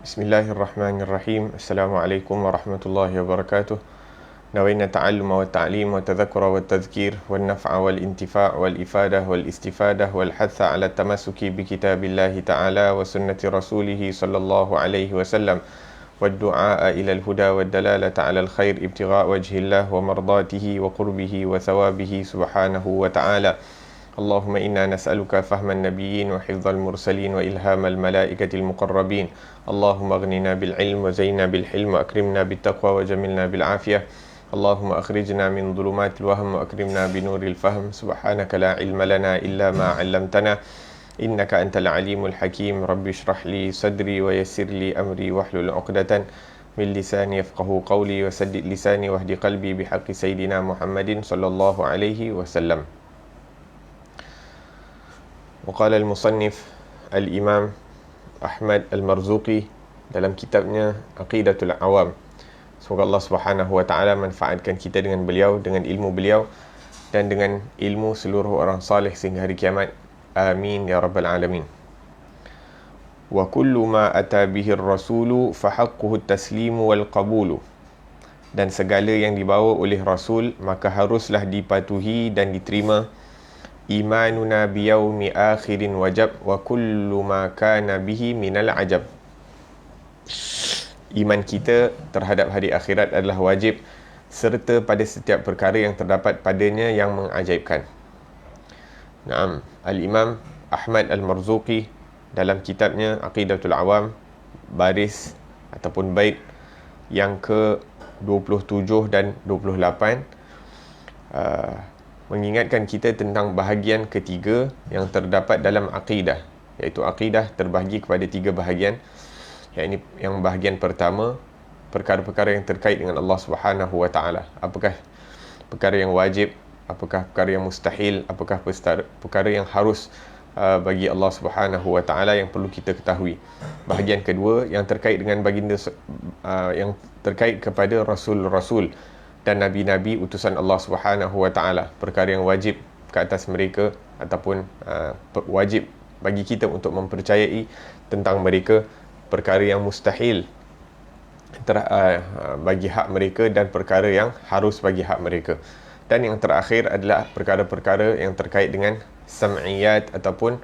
Bismillahirrahmanirrahim. Assalamualaikum warahmatullahi wabarakatuh. Nawaiنا التعلم والتعليم والتذكر والتذكير والنفع والانتفاع والإفادة والاستفادة والحث على التمسك بكتاب الله تعالى وسنة رسوله صلى الله عليه وسلم والدعاء إلى الهدى والدلالة على الخير ابتغاء وجه الله ومرضاته وقربه وثوابه سبحانه وتعالى. اللهم إنا نسألك فهم النبيين وحفظ المرسلين وإلهام الملائكة المقربين. اللهم اغننا بالعلم وزينا بالحلم وأكرمنا بالتقوى وجملنا بالعافية. اللهم أخرجنا من ظلمات الوهم وأكرمنا بنور الفهم. سبحانك لا علم لنا إلا ما علمتنا إنك أنت العليم الحكيم. رب اشرح لي صدري ويسر لي أمري واحلل عقدة من لساني يفقه قولي وسدد لساني واهد قلبي بحق سيدنا محمد صلى الله عليه وسلم. وقال المصنف الإمام أحمد المرزوقي dalam kitabnya Aqidatul Awam. Semoga Allah Subhanahu wa taala manfaatkan kita dengan beliau, dengan ilmu beliau dan dengan ilmu seluruh orang saleh sehingga hari kiamat. Amin ya rabbal alamin. Wa kullu ma ata bihi ar-rasulu fa haqquhu at-taslimu wal qabulu. Dan segala yang dibawa oleh Rasul maka haruslah dipatuhi dan diterima. Imanuna biyaumi akhirin wajab wa kullu ma kana bihi minal ajab. Iman kita terhadap hari akhirat adalah wajib serta pada setiap perkara yang terdapat padanya yang mengajaibkan. Naam, Al-Imam Ahmad Al-Marzuqi dalam kitabnya Aqidatul Awam baris ataupun bait yang ke-27 dan 28 mengingatkan kita tentang bahagian ketiga yang terdapat dalam akidah, iaitu akidah terbahagi kepada 3 bahagian. Yang bahagian pertama, perkara-perkara yang terkait dengan Allah Subhanahu wa taala. Apakah perkara yang wajib, apakah perkara yang mustahil, apakah perkara yang harus bagi Allah Subhanahu wa taala yang perlu kita ketahui. Bahagian kedua yang terkait dengan baginda yang terkait kepada rasul-rasul dan nabi-nabi utusan Allah Subhanahu wa taala, perkara yang wajib ke atas mereka ataupun wajib bagi kita untuk mempercayai tentang mereka, perkara yang mustahil bagi hak mereka dan perkara yang harus bagi hak mereka. Dan yang terakhir adalah perkara-perkara yang terkait dengan sam'iyat ataupun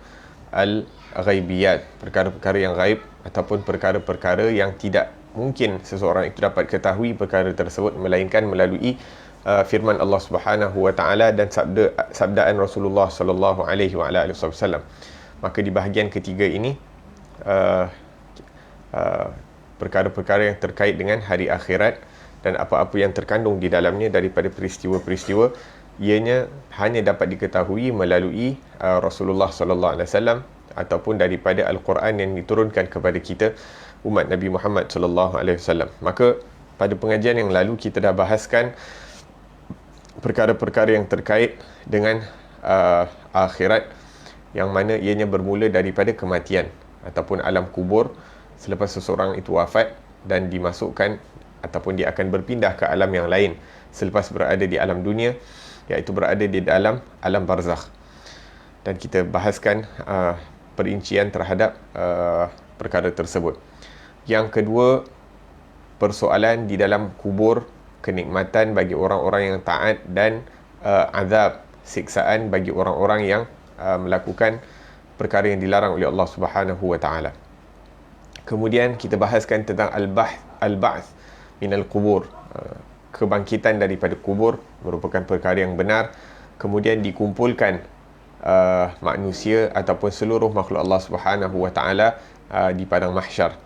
al-ghaibiyat, perkara-perkara yang gaib ataupun perkara-perkara yang tidak mungkin seseorang itu dapat ketahui perkara tersebut melainkan melalui firman Allah Subhanahu wa taala dan sabdaan Rasulullah sallallahu alaihi wasallam. Maka di bahagian ketiga ini perkara-perkara yang terkait dengan hari akhirat dan apa-apa yang terkandung di dalamnya daripada peristiwa-peristiwa, ianya hanya dapat diketahui melalui Rasulullah sallallahu alaihi wasallam ataupun daripada Al-Quran yang diturunkan kepada kita umat Nabi Muhammad sallallahu alaihi wasallam. Maka pada pengajian yang lalu kita dah bahaskan perkara-perkara yang terkait dengan akhirat, yang mana ianya bermula daripada kematian ataupun alam kubur selepas seseorang itu wafat dan dimasukkan ataupun dia akan berpindah ke alam yang lain selepas berada di alam dunia, iaitu berada di dalam alam barzakh. Dan kita bahaskan perincian terhadap perkara tersebut. Yang kedua, persoalan di dalam kubur, kenikmatan bagi orang-orang yang taat dan azab, siksaan bagi orang-orang yang melakukan perkara yang dilarang oleh Allah Subhanahu wa taala. Kemudian kita bahaskan tentang al-ba'th min al-qubur, kebangkitan daripada kubur merupakan perkara yang benar, kemudian dikumpulkan manusia ataupun seluruh makhluk Allah Subhanahu wa taala di padang mahsyar.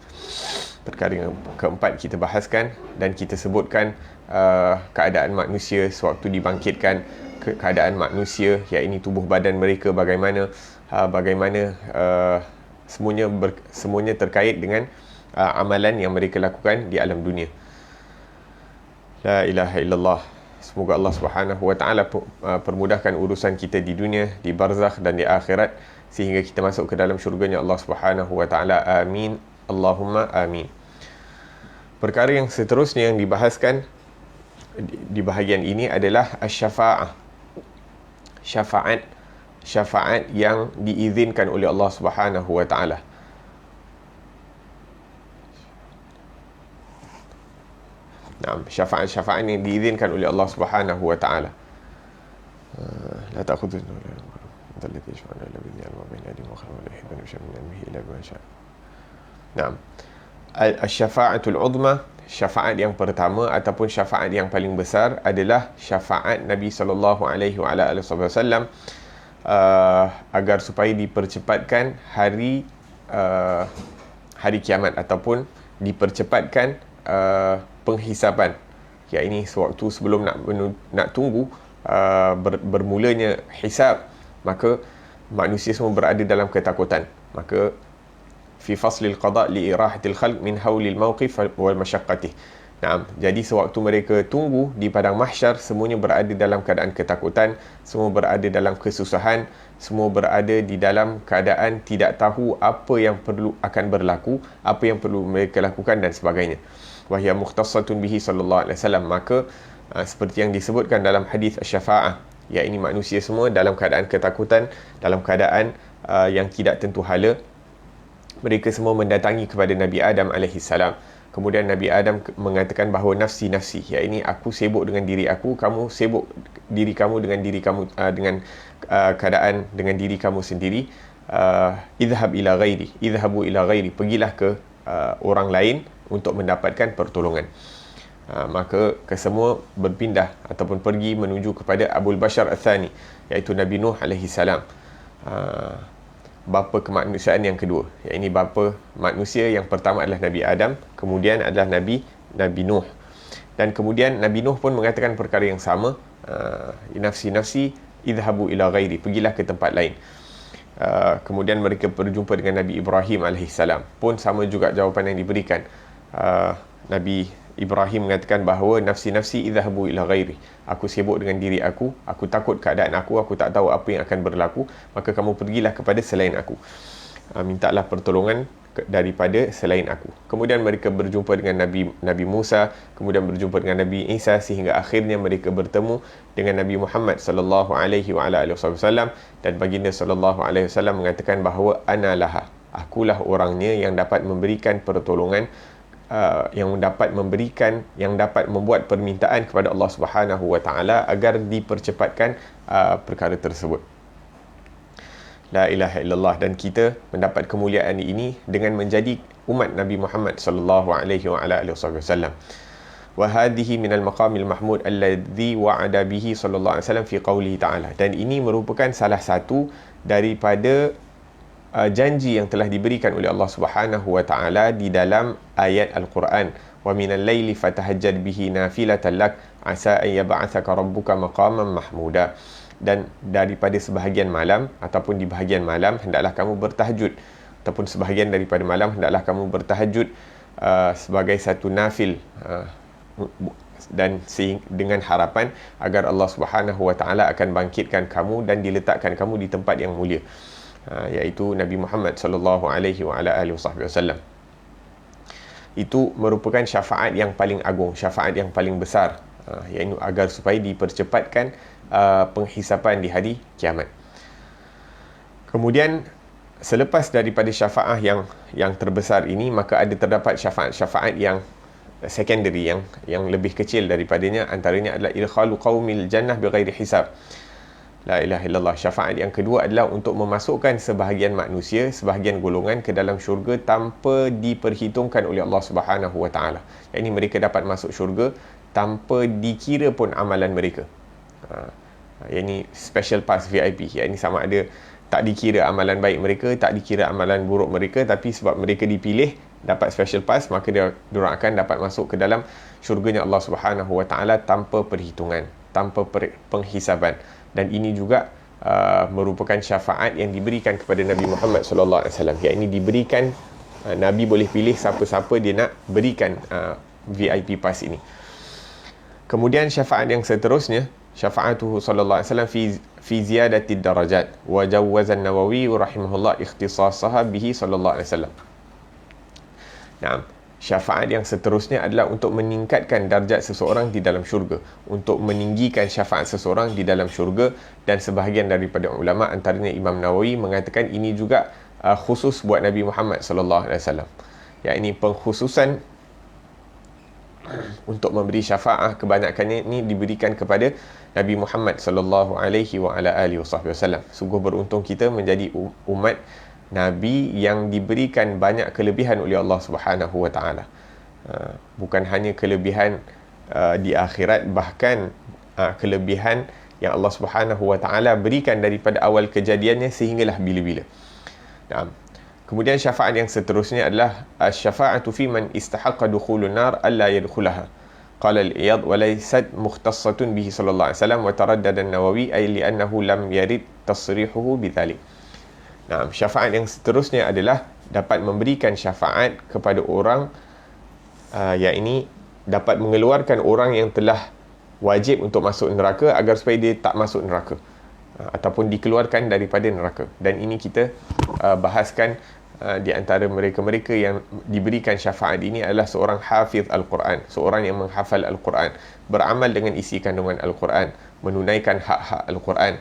Perkara yang keempat kita bahaskan dan kita sebutkan keadaan manusia sewaktu dibangkitkan, keadaan manusia, iaitu tubuh badan mereka bagaimana, semuanya terkait dengan amalan yang mereka lakukan di alam dunia. La ilaha illallah. Semoga Allah Subhanahu wa taala permudahkan urusan kita di dunia, di barzakh dan di akhirat sehingga kita masuk ke dalam syurganya Allah Subhanahu wa taala. Amin. Allahumma amin. Perkara yang seterusnya yang dibahaskan di bahagian ini adalah asy-syafa'ah. Syafaat yang diizinkan oleh Allah Subhanahu wa taala. Syafaat-syafaat yang diizinkan oleh Allah Subhanahu wa taala. La ta'khudhu الذي يشفع عنده إلا بإذنه وما بين أيديهم وخلفهم ولا يحيطون بشيء من علمه إلا بما شاء. Al-syafa'atul uzma, syafaat yang pertama ataupun syafaat yang paling besar adalah syafaat Nabi sallallahu alaihi wasallam agar supaya dipercepatkan hari kiamat ataupun dipercepatkan penghisaban. Ya, ini sewaktu sebelum nak tunggu bermulanya hisab, maka manusia semua berada dalam ketakutan. Maka fi faslil qada' li irahatil khalq min hawlil mawqif wal masyaqqatih. Jadi sewaktu mereka tunggu di padang mahsyar, semuanya berada dalam keadaan ketakutan, semua berada dalam kesusahan, semua berada di dalam keadaan tidak tahu apa yang perlu akan berlaku, apa yang perlu mereka lakukan dan sebagainya. Wa hiya mukhtassatun bihi sallallahu alaihi wasallam. Maka seperti yang disebutkan dalam hadis asy-syafa'ah, ya, ini manusia semua dalam keadaan ketakutan, dalam keadaan yang tidak tentu hala. Mereka semua mendatangi kepada Nabi Adam alaihissalam. Kemudian Nabi Adam mengatakan bahawa nafsi, ya, ini aku sibuk dengan diri aku, kamu sibuk diri kamu dengan diri kamu, dengan keadaan dengan diri kamu sendiri. Idhabu ila ghairi, pergilah ke orang lain untuk mendapatkan pertolongan. Maka kesemua berpindah ataupun pergi menuju kepada Abul Bashar Al-Thani, iaitu Nabi Nuh alaihi salam, bapa kemanusiaan yang kedua. Ini bapa manusia yang pertama adalah Nabi Adam, kemudian adalah Nabi Nuh. Dan kemudian Nabi Nuh pun mengatakan perkara yang sama, nafsi idhabu ila ghairi, pergilah ke tempat lain. Kemudian mereka berjumpa dengan Nabi Ibrahim alaihissalam, pun sama juga jawapan yang diberikan. Nabi Ibrahim mengatakan bahawa nafsi idhabu ila ghairi, aku sibuk dengan diri aku takut keadaan aku tak tahu apa yang akan berlaku, maka kamu pergilah kepada selain aku, mintalah pertolongan daripada selain aku. Kemudian mereka berjumpa dengan Nabi Musa, kemudian berjumpa dengan Nabi Isa, sehingga akhirnya mereka bertemu dengan Nabi Muhammad sallallahu alaihi wasallam, dan baginda sallallahu alaihi wasallam mengatakan bahawa ana laha, akulah orangnya yang dapat memberikan pertolongan, yang dapat membuat permintaan kepada Allah Subhanahu wa taala agar dipercepatkan perkara tersebut. La ilaha illallah. Dan kita mendapat kemuliaan ini dengan menjadi umat Nabi Muhammad sallallahu alaihi wasallam. Wa hadhihi minal maqamil mahmud alladhi wa'ada bihi sallallahu alaihi wasallam fi qawlihi ta'ala. Dan ini merupakan salah satu daripada janji yang telah diberikan oleh Allah Subhanahu wa taala di dalam ayat Al-Quran. Wa minal laili fatahajjad bihi nafilatan lak asa an yab'atsaka rabbuka maqaman mahmuda. Dan daripada sebahagian malam ataupun di bahagian malam hendaklah kamu bertahajud, ataupun sebahagian daripada malam hendaklah kamu bertahajud sebagai satu nafil, dan dengan harapan agar Allah Subhanahu wa taala akan bangkitkan kamu dan diletakkan kamu di tempat yang mulia, iaitu Nabi Muhammad sallallahu alaihi wasallam. Itu merupakan syafaat yang paling agung, syafaat yang paling besar, iaitu agar supaya dipercepatkan penghisapan di hari kiamat. Kemudian selepas daripada syafaat yang terbesar ini, maka terdapat syafaat-syafaat yang secondary, yang lebih kecil daripadanya. Antaranya adalah idkhalu qaumil jannah bighairi hisab. La ilaha illallah. Syafaat yang kedua adalah untuk memasukkan sebahagian manusia, sebahagian golongan ke dalam syurga tanpa diperhitungkan oleh Allah Subhanahu wa taala. Ini mereka dapat masuk syurga tanpa dikira pun amalan mereka. Ini special pass VIP. Ini sama ada tak dikira amalan baik mereka, tak dikira amalan buruk mereka, tapi sebab mereka dipilih dapat special pass, maka diorang akan dapat masuk ke dalam syurganya Allah Subhanahu wa taala tanpa perhitungan, tanpa penghisaban. Dan ini juga merupakan syafaat yang diberikan kepada Nabi Muhammad sallallahu alaihi wasallam. Ini diberikan, Nabi boleh pilih siapa-siapa dia nak berikan VIP pass ini. Kemudian syafaat yang seterusnya, syafa'atuhu sallallahu alaihi wasallam fi ziyadati darajat, wa jawwaza an-Nawawi rahimahullah ikhtisasaha bihi sallallahu alaihi wasallam. Syafaat yang seterusnya adalah untuk meningkatkan darjat seseorang di dalam syurga, untuk meninggikan syafaat seseorang di dalam syurga. Dan sebahagian daripada ulama, antaranya Imam Nawawi, mengatakan ini juga khusus buat Nabi Muhammad sallallahu alaihi wasallam. Ini pengkhususan untuk memberi syafaat, kebanyakannya ini diberikan kepada Nabi Muhammad sallallahu alaihi wa ala alihi wasallam. Sungguh beruntung kita menjadi umat Nabi yang diberikan banyak kelebihan oleh Allah Subhanahu wa taala. Bukan hanya kelebihan di akhirat, bahkan kelebihan yang Allah Subhanahu wa taala berikan daripada awal kejadiannya sehinggalah bila-bila. Kemudian syafaat yang seterusnya adalah syafa'atu fi man istahaqqa dukhulun nar alla yadkhulaha. Qala al-Iyad wa laysat mukhtassatun bihi sallallahu alaihi wasallam wa taraddada an-Nawawi ay li'annahu lam yarid tasrihuhu bidzalik. Syafaat yang seterusnya adalah dapat memberikan syafaat kepada orang yang ini dapat mengeluarkan orang yang telah wajib untuk masuk neraka agar supaya dia tak masuk neraka ataupun dikeluarkan daripada neraka. Dan ini kita bahaskan di antara mereka-mereka yang diberikan syafaat ini adalah seorang hafiz Al-Quran, seorang yang menghafal Al-Quran, beramal dengan isi kandungan Al-Quran, menunaikan hak-hak Al-Quran,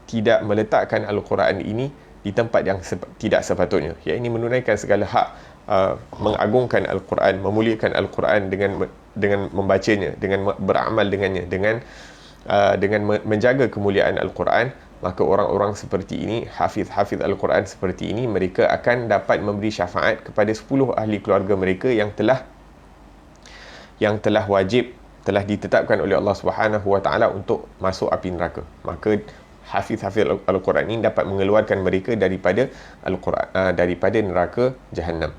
tidak meletakkan Al-Quran ini di tempat yang tidak sepatutnya. Yang ini menunaikan segala hak, mengagungkan Al-Quran, memuliakan Al-Quran dengan membacanya, dengan beramal dengannya, dengan menjaga kemuliaan Al-Quran. Maka orang-orang seperti ini, hafiz Al-Quran seperti ini, mereka akan dapat memberi syafaat kepada 10 ahli keluarga mereka yang telah wajib, telah ditetapkan oleh Allah Subhanahu wa taala untuk masuk api neraka. Maka hafiz Al-Quran ini dapat mengeluarkan mereka daripada Al-Quran, daripada neraka Jahannam.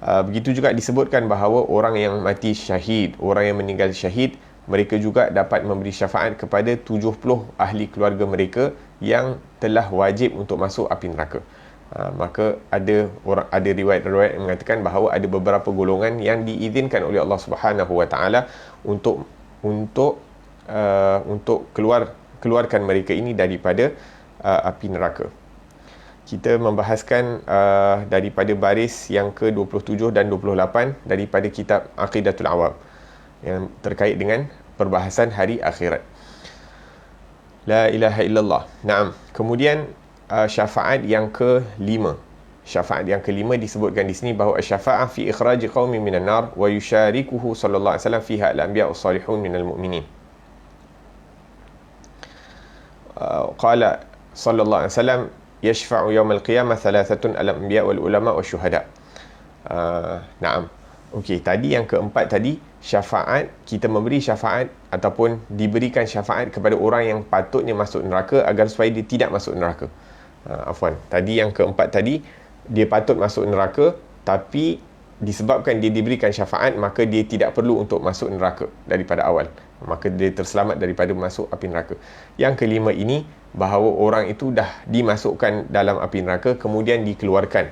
Begitu juga disebutkan bahawa orang yang mati syahid, orang yang meninggal syahid, mereka juga dapat memberi syafaat kepada 70 ahli keluarga mereka yang telah wajib untuk masuk api neraka. Maka ada riwayat-riwayat yang mengatakan bahawa ada beberapa golongan yang diizinkan oleh Allah Subhanahu wa taala untuk keluarkan mereka ini daripada api neraka. Kita membahaskan daripada baris yang ke-27 dan 28 daripada kitab Aqidatul Awam yang terkait dengan perbahasan hari akhirat. La ilaha illallah. Kemudian syafaat yang ke-5. Syafaat yang ke-5 disebutkan di sini bahawa syafa'ah fi ikhraji qaumin minan nar wa yusyarikuhu sallallahu alaihi wasallam fiha al-anbiya was-salihun minal mu'minin. Qala sallallahu alaihi wasallam yashfa'u yawmal qiyamah thalathatun al-anbiya wal ulama wasyuhada. Okey, tadi yang keempat tadi, syafaat, kita memberi syafaat ataupun diberikan syafaat kepada orang yang patutnya masuk neraka agar supaya dia tidak masuk neraka. Tadi yang keempat tadi, dia patut masuk neraka, tapi disebabkan dia diberikan syafaat, maka dia tidak perlu untuk masuk neraka daripada awal. Maka dia terselamat daripada masuk api neraka. Yang kelima ini, bahawa orang itu dah dimasukkan dalam api neraka, kemudian dikeluarkan.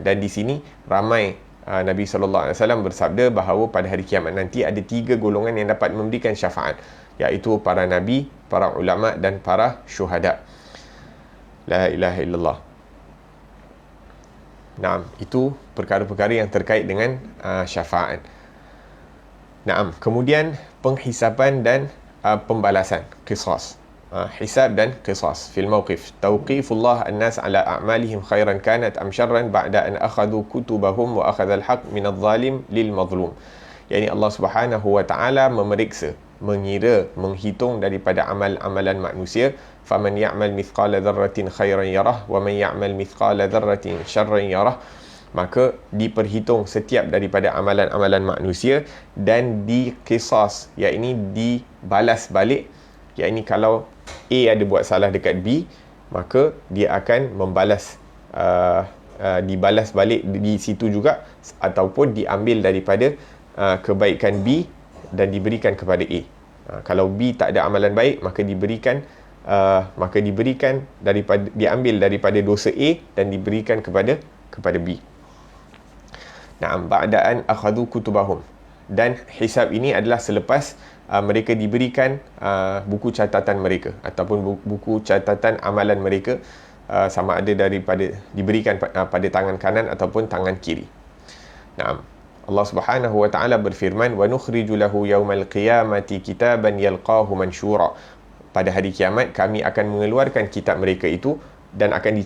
Dan di sini ramai Nabi SAW bersabda bahawa pada hari kiamat nanti ada 3 golongan yang dapat memberikan syafaat, iaitu para nabi, para ulama dan para syuhada. La ilaha illallah. Itu perkara-perkara yang terkait dengan syafaat. Kemudian penghisapan dan pembalasan, qisas. Hisab dan qisas fil mawqif. Tawqifullah an-nas ala a'malihim khairan kanat am syarran ba'da an akhadhu kutubahum wa akhadha al-haq min adh-dhalim lil mazlum. Yani Allah Subhanahu wa taala memeriksa, mengira, menghitung daripada amal-amalan manusia. Faman ya'mal mithqala dharratin khairan yarah wa man ya'mal mithqala dharratin syarran yarah. Maka diperhitung setiap daripada amalan-amalan manusia dan diqisas, iaitu dibalas balik. Iaitu kalau A ada buat salah dekat B, maka dia akan membalas, dibalas balik di situ juga, ataupun diambil daripada kebaikan B dan diberikan kepada A. Kalau B tak ada amalan baik, maka diberikan daripada, diambil daripada dosa A dan diberikan kepada B. Ba'da'an akhadhu kutubahum. Dan hisab ini adalah selepas mereka diberikan buku catatan mereka ataupun buku catatan amalan mereka, sama ada diberikan pada tangan kanan ataupun tangan kiri. Allah Subhanahu wa taala berfirman, wa nukhriju lahu yaumal qiyamati kitaban yalqahu mansyura. Pada hari kiamat kami akan mengeluarkan kitab mereka itu dan akan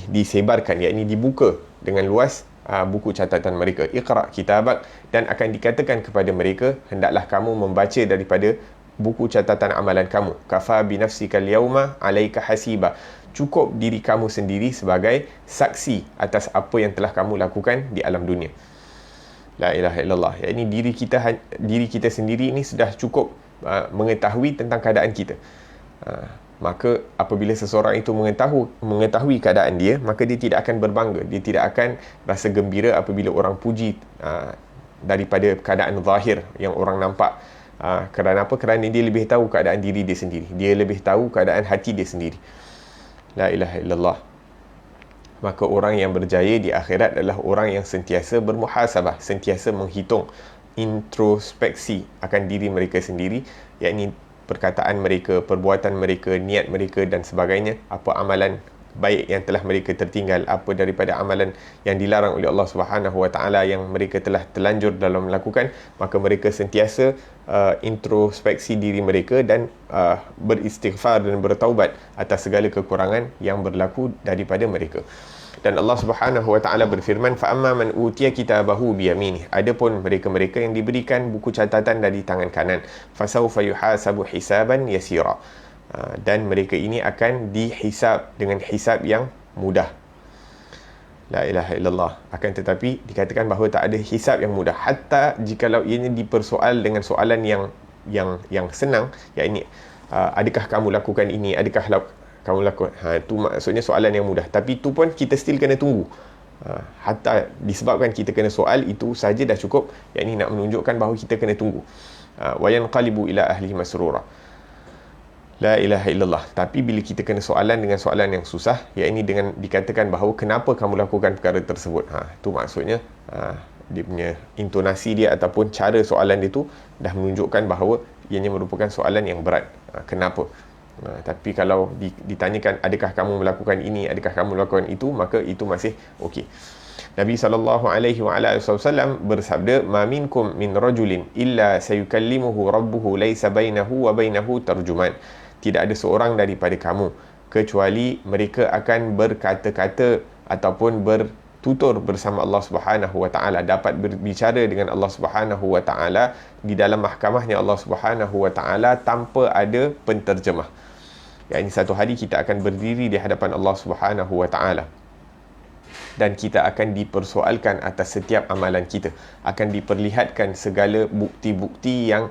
disebarkan, iaitu dibuka dengan luas buku catatan mereka. Iqra' kitabak, dan akan dikatakan kepada mereka, hendaklah kamu membaca daripada buku catatan amalan kamu. Kafa bi nafsika al-yawma 'alaika hasiba. Cukup diri kamu sendiri sebagai saksi atas apa yang telah kamu lakukan di alam dunia. La ilaha illallah. Ini diri kita sendiri ini sudah cukup mengetahui tentang keadaan kita. Maka apabila seseorang itu mengetahui keadaan dia, maka dia tidak akan berbangga, dia tidak akan rasa gembira apabila orang puji daripada keadaan zahir yang orang nampak. Kerana apa? Kerana dia lebih tahu keadaan diri dia sendiri, dia lebih tahu keadaan hati dia sendiri. La ilaha illallah. Maka orang yang berjaya di akhirat adalah orang yang sentiasa bermuhasabah, sentiasa menghitung, introspeksi akan diri mereka sendiri, yakni perkataan mereka, perbuatan mereka, niat mereka dan sebagainya. Apa amalan baik yang telah mereka tertinggal, apa daripada amalan yang dilarang oleh Allah Subhanahu Wa Taala yang mereka telah terlanjur dalam melakukan. Maka mereka sentiasa introspeksi diri mereka dan beristighfar dan bertaubat atas segala kekurangan yang berlaku daripada mereka. Dan Allah Subhanahu Wa Taala berfirman, fa amma man utiya kitabahu bi yaminih. Adapun mereka-mereka yang diberikan buku catatan dari tangan kanan, fasawfa yuhasabu hisaban yasira. Dan mereka ini akan dihisab dengan hisab yang mudah. La ilaha illallah. Akan tetapi dikatakan bahawa tak ada hisab yang mudah, hatta jikalau ianya dipersoal dengan soalan yang senang, yakni adakah kamu lakukan ini, adakah kamu lakukan, tu maksudnya soalan yang mudah. Tapi tu pun kita still kena tunggu. Hatta disebabkan kita kena soal, itu saja dah cukup, yakni nak menunjukkan bahawa kita kena tunggu. Wa yanqalibu ila ahlihi masrura. La ilaha illallah. Tapi bila kita kena soalan dengan soalan yang susah, yakni dengan dikatakan bahawa kenapa kamu lakukan perkara tersebut, tu maksudnya dia punya intonasi dia ataupun cara soalan dia tu dah menunjukkan bahawa ianya merupakan soalan yang berat. Kenapa? Tapi kalau ditanyakan adakah kamu melakukan ini, adakah kamu melakukan itu, maka itu masih okey. Nabi SAW bersabda, ma minkum min rajulin illa sayukallimuhu rabbuhu laysa bainahu wa bainahu tarjuman. Tidak ada seorang daripada kamu kecuali mereka akan berkata-kata ataupun bertutur bersama Allah Subhanahu Wa Taala, dapat berbicara dengan Allah Subhanahu Wa Taala di dalam mahkamahnya Allah Subhanahu Wa Taala tanpa ada penterjemah. Yang satu hari kita akan berdiri di hadapan Allah Subhanahu Wa Taala dan kita akan dipersoalkan atas setiap amalan kita, akan diperlihatkan segala bukti-bukti yang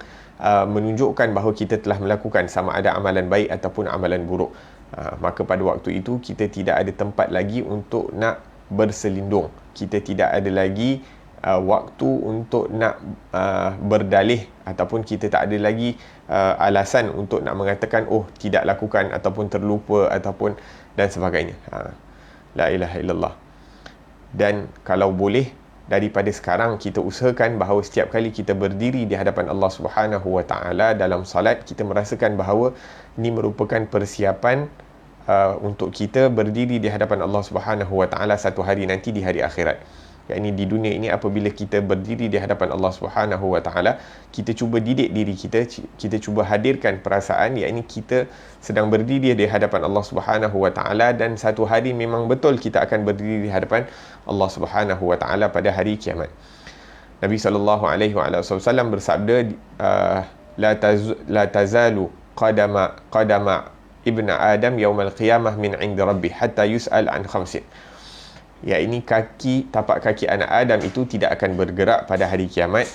menunjukkan bahawa kita telah melakukan, sama ada amalan baik ataupun amalan buruk. Maka pada waktu itu kita tidak ada tempat lagi untuk nak berselindung, kita tidak ada lagi waktu untuk nak berdalih, ataupun kita tak ada lagi alasan untuk nak mengatakan tidak lakukan ataupun terlupa ataupun dan sebagainya. La ilaha illallah. Dan kalau boleh, daripada sekarang kita usahakan bahawa setiap kali kita berdiri di hadapan Allah Subhanahu Wa Taala dalam salat, kita merasakan bahawa ini merupakan persiapan untuk kita berdiri di hadapan Allah Subhanahu Wa Taala satu hari nanti di hari akhirat. Yakni di dunia ini apabila kita berdiri di hadapan Allah Subhanahu Wa Taala, kita cuba didik diri kita, kita cuba hadirkan perasaan yakni kita sedang berdiri di hadapan Allah Subhanahu Wa Taala, dan satu hari memang betul kita akan berdiri di hadapan Allah Subhanahu Wa Taala pada hari kiamat. Nabi SAW bersabda, la tazalu qadama ibn Adam yaumal qiyamah min 'indi rabbih hatta yus'al an khamsin. Ya, ini tapak kaki anak Adam itu tidak akan bergerak pada hari kiamat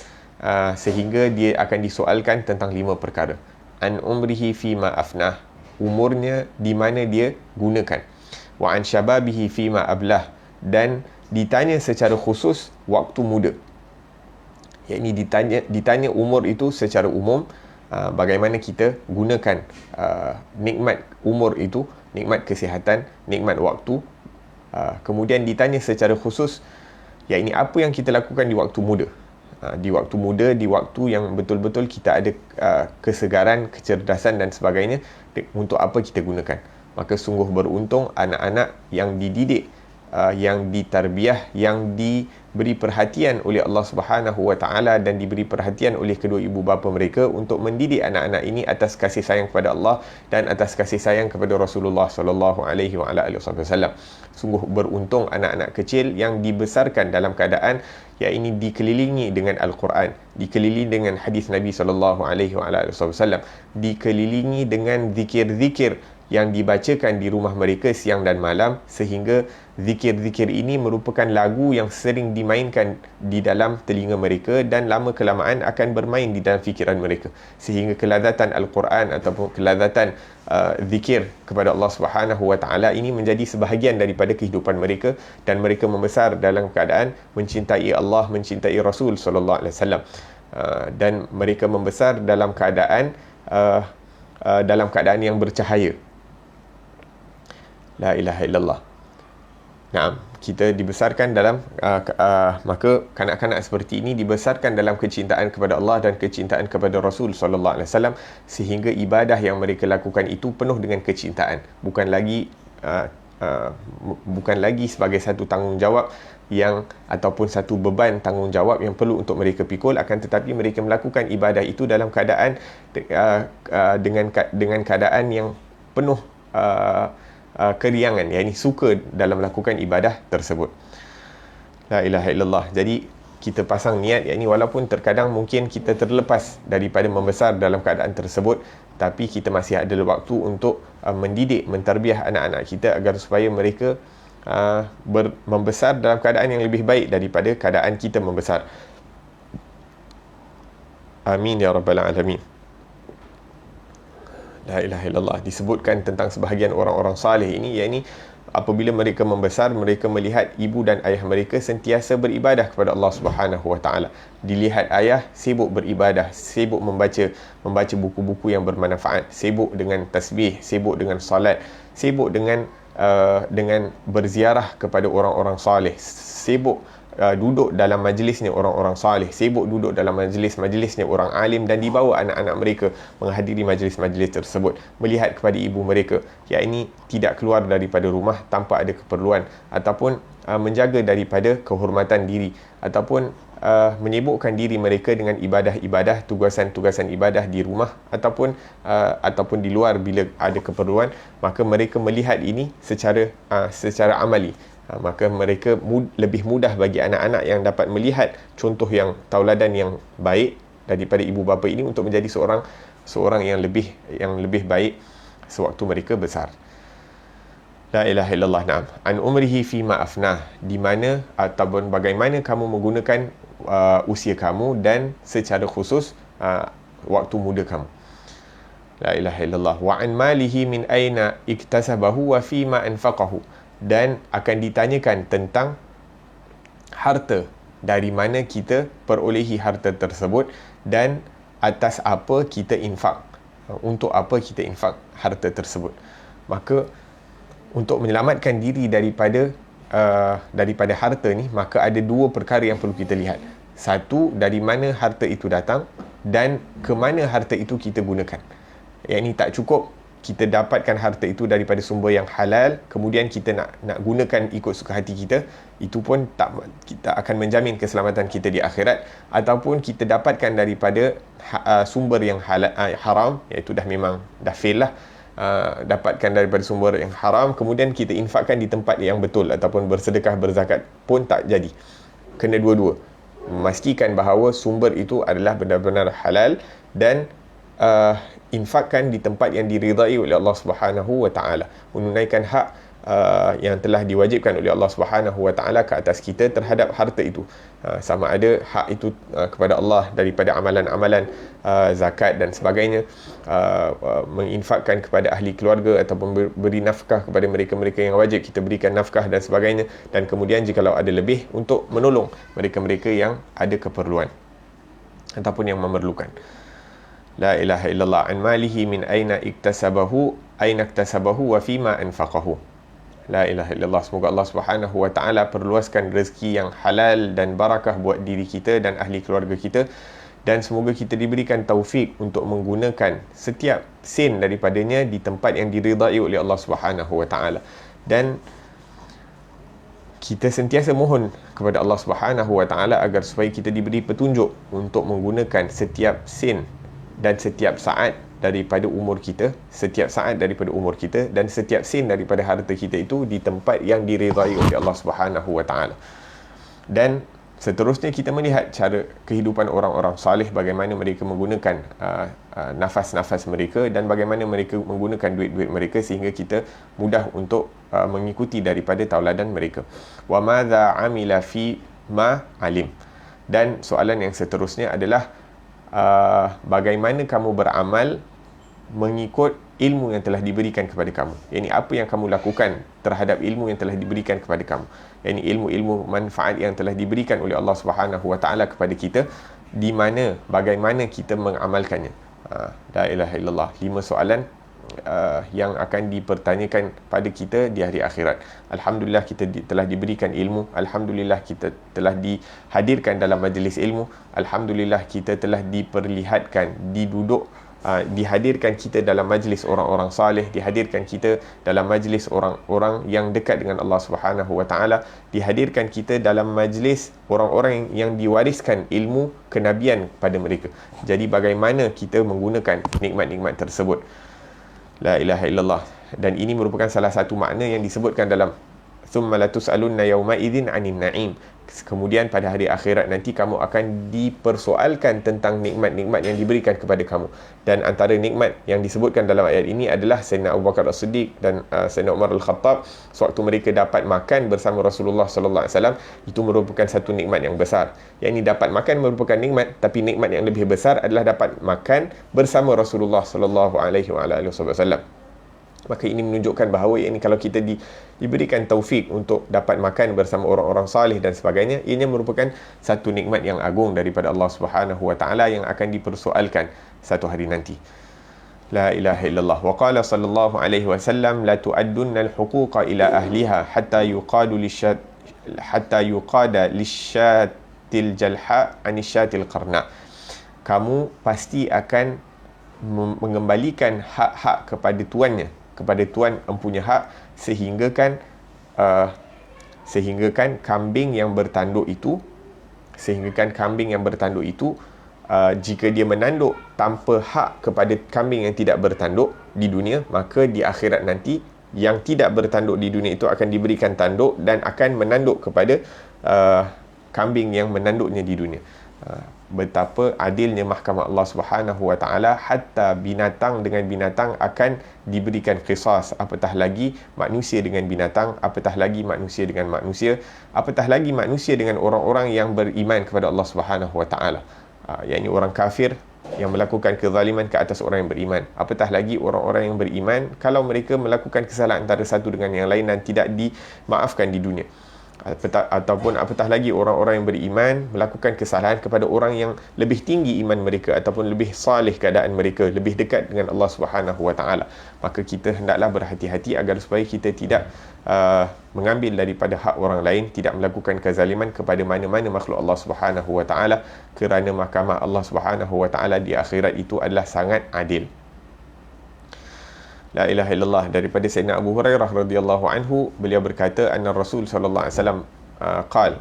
sehingga dia akan disoalkan tentang 5 perkara. An umrihi fima afnah, umurnya di mana dia gunakan. Wa an syababihi fima ablah, dan ditanya secara khusus waktu muda. Yakni ditanya umur itu secara umum, bagaimana kita gunakan nikmat umur itu, nikmat kesihatan, nikmat waktu. Kemudian ditanya secara khusus, yakni apa yang kita lakukan di waktu muda. Di waktu muda, di waktu yang betul-betul kita ada kesegaran, kecerdasan dan sebagainya, untuk apa kita gunakan. Maka sungguh beruntung anak-anak yang dididik yang ditarbiyah, yang diberi perhatian oleh Allah Subhanahu Wa Taala dan diberi perhatian oleh kedua ibu bapa mereka untuk mendidik anak-anak ini atas kasih sayang kepada Allah dan atas kasih sayang kepada Rasulullah sallallahu alaihi wasallam. Sungguh beruntung anak-anak kecil yang dibesarkan dalam keadaan yakni dikelilingi dengan Al-Quran, dikelilingi dengan hadis Nabi sallallahu alaihi wasallam, dikelilingi dengan zikir-zikir yang dibacakan di rumah mereka siang dan malam, sehingga zikir-zikir ini merupakan lagu yang sering dimainkan di dalam telinga mereka dan lama kelamaan akan bermain di dalam fikiran mereka, sehingga kelazatan Al-Quran ataupun kelazatan zikir kepada Allah Subhanahu Wa Taala ini menjadi sebahagian daripada kehidupan mereka, dan mereka membesar dalam keadaan mencintai Allah, mencintai Rasul sallallahu alaihi wasallam, dan mereka membesar dalam keadaan yang bercahaya. La ilaha illallah. Naam, kita dibesarkan dalam maka kanak-kanak seperti ini dibesarkan dalam kecintaan kepada Allah dan kecintaan kepada Rasul sallallahu alaihi wasallam, sehingga ibadah yang mereka lakukan itu penuh dengan kecintaan, bukan lagi sebagai satu tanggungjawab yang ataupun satu beban tanggungjawab yang perlu untuk mereka pikul, akan tetapi mereka melakukan ibadah itu dalam keadaan dengan keadaan yang penuh keriangan, yakni suka dalam melakukan ibadah tersebut. La ilaha illallah. Jadi kita pasang niat, yakni walaupun terkadang mungkin kita terlepas daripada membesar dalam keadaan tersebut, tapi kita masih ada waktu untuk mendidik, mentarbiah anak-anak kita agar supaya mereka membesar dalam keadaan yang lebih baik daripada keadaan kita membesar. Amin ya rabbal alamin. La ilaha illallah. Disebutkan tentang sebahagian orang-orang salih ini, yakni apabila mereka membesar, mereka melihat ibu dan ayah mereka sentiasa beribadah kepada Allah Subhanahu Wa Taala. Dilihat ayah sibuk beribadah, sibuk membaca buku-buku yang bermanfaat, sibuk dengan tasbih, sibuk dengan salat, sibuk dengan berziarah kepada orang-orang salih, sibuk duduk dalam majlisnya orang-orang salih, sibuk duduk dalam majlis-majlisnya orang alim, dan dibawa anak-anak mereka menghadiri majlis-majlis tersebut, melihat kepada ibu mereka, yakni tidak keluar daripada rumah tanpa ada keperluan, ataupun menjaga daripada kehormatan diri, ataupun menyibukkan diri mereka dengan ibadah-ibadah, tugasan-tugasan ibadah di rumah ataupun di luar bila ada keperluan. Maka mereka melihat ini secara amali. Maka mereka lebih mudah bagi anak-anak yang dapat melihat contoh yang tauladan yang baik daripada ibu bapa ini untuk menjadi seorang yang lebih baik sewaktu mereka besar. La ilaha illallah. Na'am. An umrihi fima afnah, di mana ataupun bagaimana kamu menggunakan usia kamu dan secara khusus waktu muda kamu. La ilaha illallah. Wa an malihi min aina iktasabahu wa fima anfaqahu, dan akan ditanyakan tentang harta, dari mana kita perolehi harta tersebut dan atas apa kita infak, untuk apa kita infak harta tersebut. Maka untuk menyelamatkan diri daripada harta ni, maka ada dua perkara yang perlu kita lihat. Satu, dari mana harta itu datang, dan ke mana harta itu kita gunakan. Yang ini tak cukup kita dapatkan harta itu daripada sumber yang halal, kemudian kita nak gunakan ikut suka hati kita, itu pun kita akan menjamin keselamatan kita di akhirat. Ataupun kita dapatkan daripada sumber yang haram, iaitu dah fail lah, dapatkan daripada sumber yang haram, kemudian kita infakkan di tempat yang betul, ataupun bersedekah, berzakat pun tak jadi. Kena dua-dua, memastikan bahawa sumber itu adalah benar-benar halal, dan infakkan di tempat yang diridai oleh Allah Subhanahu Wa Taala, menunaikan hak yang telah diwajibkan oleh Allah Subhanahu Wa Taala ke atas kita terhadap harta itu, sama ada hak itu kepada Allah daripada amalan-amalan zakat dan sebagainya, menginfakkan kepada ahli keluarga ataupun beri nafkah kepada mereka-mereka yang wajib kita berikan nafkah dan sebagainya, dan kemudian jikalau ada lebih untuk menolong mereka-mereka yang ada keperluan ataupun yang memerlukan. La ilaha illallah. An malihi min aina iktasabahu wa fima anfaqahu. La ilaha illallah. Semoga Allah Subhanahu Wa Taala perluaskan rezeki yang halal dan barakah buat diri kita dan ahli keluarga kita, dan semoga kita diberikan taufik untuk menggunakan setiap sen daripadanya di tempat yang diridai oleh Allah Subhanahu Wa Taala. Dan kita sentiasa mohon kepada Allah Subhanahu Wa Taala agar supaya kita diberi petunjuk untuk menggunakan setiap sen dan setiap saat daripada umur kita, dan setiap sen daripada harta kita itu di tempat yang diridai oleh Allah Subhanahu Wa Taala. Dan seterusnya kita melihat cara kehidupan orang-orang salih, bagaimana mereka menggunakan nafas-nafas mereka dan bagaimana mereka menggunakan duit-duit mereka, sehingga kita mudah untuk mengikuti daripada tauladan mereka. Wa madza amila fi ma alim. Dan soalan yang seterusnya adalah bagaimana kamu beramal mengikut ilmu yang telah diberikan kepada kamu. Yang ini apa yang kamu lakukan terhadap ilmu yang telah diberikan kepada kamu. Yang ini ilmu-ilmu manfaat yang telah diberikan oleh Allah Subhanahu Wa Taala kepada kita, di mana bagaimana kita mengamalkannya. La ilaha illallah. 5 soalan yang akan dipertanyakan pada kita di hari akhirat. Alhamdulillah kita telah diberikan ilmu. Alhamdulillah kita telah dihadirkan dalam majlis ilmu. Alhamdulillah kita telah diperlihatkan, dihadirkan kita dalam majlis orang-orang salih, dihadirkan kita dalam majlis orang-orang yang dekat dengan Allah Subhanahu Wa Taala, dihadirkan kita dalam majlis orang-orang yang diwariskan ilmu kenabian pada mereka. Jadi bagaimana kita menggunakan nikmat-nikmat tersebut. La ilaha illallah. Dan ini merupakan salah satu makna yang disebutkan dalam thumma latus'alunna yawma idzin 'anil na'im. Kemudian pada hari akhirat nanti kamu akan dipersoalkan tentang nikmat-nikmat yang diberikan kepada kamu. Dan antara nikmat yang disebutkan dalam ayat ini adalah Sayyidina Abu Bakar As-Siddiq dan Sayyidina Umar Al-Khattab, sewaktu mereka dapat makan bersama Rasulullah sallallahu alaihi wasallam, itu merupakan satu nikmat yang besar. Yang ini dapat makan merupakan nikmat, tapi nikmat yang lebih besar adalah dapat makan bersama Rasulullah sallallahu alaihi wasallam. Maka ini menunjukkan bahawa ini kalau kita diberikan taufik untuk dapat makan bersama orang-orang salih dan sebagainya, ianya merupakan satu nikmat yang agung daripada Allah Subhanahu Wa Taala yang akan dipersoalkan satu hari nanti. La ilaha illallah. Wa qala sallallahu alaihi wasallam la tu'addunna al-huquqa ila ahliha hatta yuqada lisyatil jalha anisyatil qarna. Kamu pasti akan mengembalikan hak-hak kepada tuannya, kepada tuan empunya hak, sehinggakan kambing yang bertanduk itu, jika dia menanduk tanpa hak kepada kambing yang tidak bertanduk di dunia, maka di akhirat nanti yang tidak bertanduk di dunia itu akan diberikan tanduk dan akan menanduk kepada kambing yang menanduknya di dunia. Betapa adilnya mahkamah Allah Subhanahu Wa Taala, hatta binatang dengan binatang akan diberikan qisas, apatah lagi manusia dengan binatang, apatah lagi manusia dengan manusia, apatah lagi manusia dengan orang-orang yang beriman kepada Allah Subhanahu Wa Taala, yakni orang kafir yang melakukan kezaliman ke atas orang yang beriman, apatah lagi orang-orang yang beriman kalau mereka melakukan kesalahan antara satu dengan yang lain dan tidak dimaafkan di dunia. Ataupun apatah lagi orang-orang yang beriman melakukan kesalahan kepada orang yang lebih tinggi iman mereka ataupun lebih salih keadaan mereka, lebih dekat dengan Allah Subhanahu Wa Taala. Maka kita hendaklah berhati-hati agar supaya kita tidak mengambil daripada hak orang lain, tidak melakukan kezaliman kepada mana-mana makhluk Allah Subhanahu Wa Taala, kerana mahkamah Allah Subhanahu Wa Taala di akhirat itu adalah sangat adil. La ilaha illallah. Daripada Sayyidina Abu Hurairah radhiyallahu anhu, beliau berkata, anna Rasul sallallahu alaihi wasallam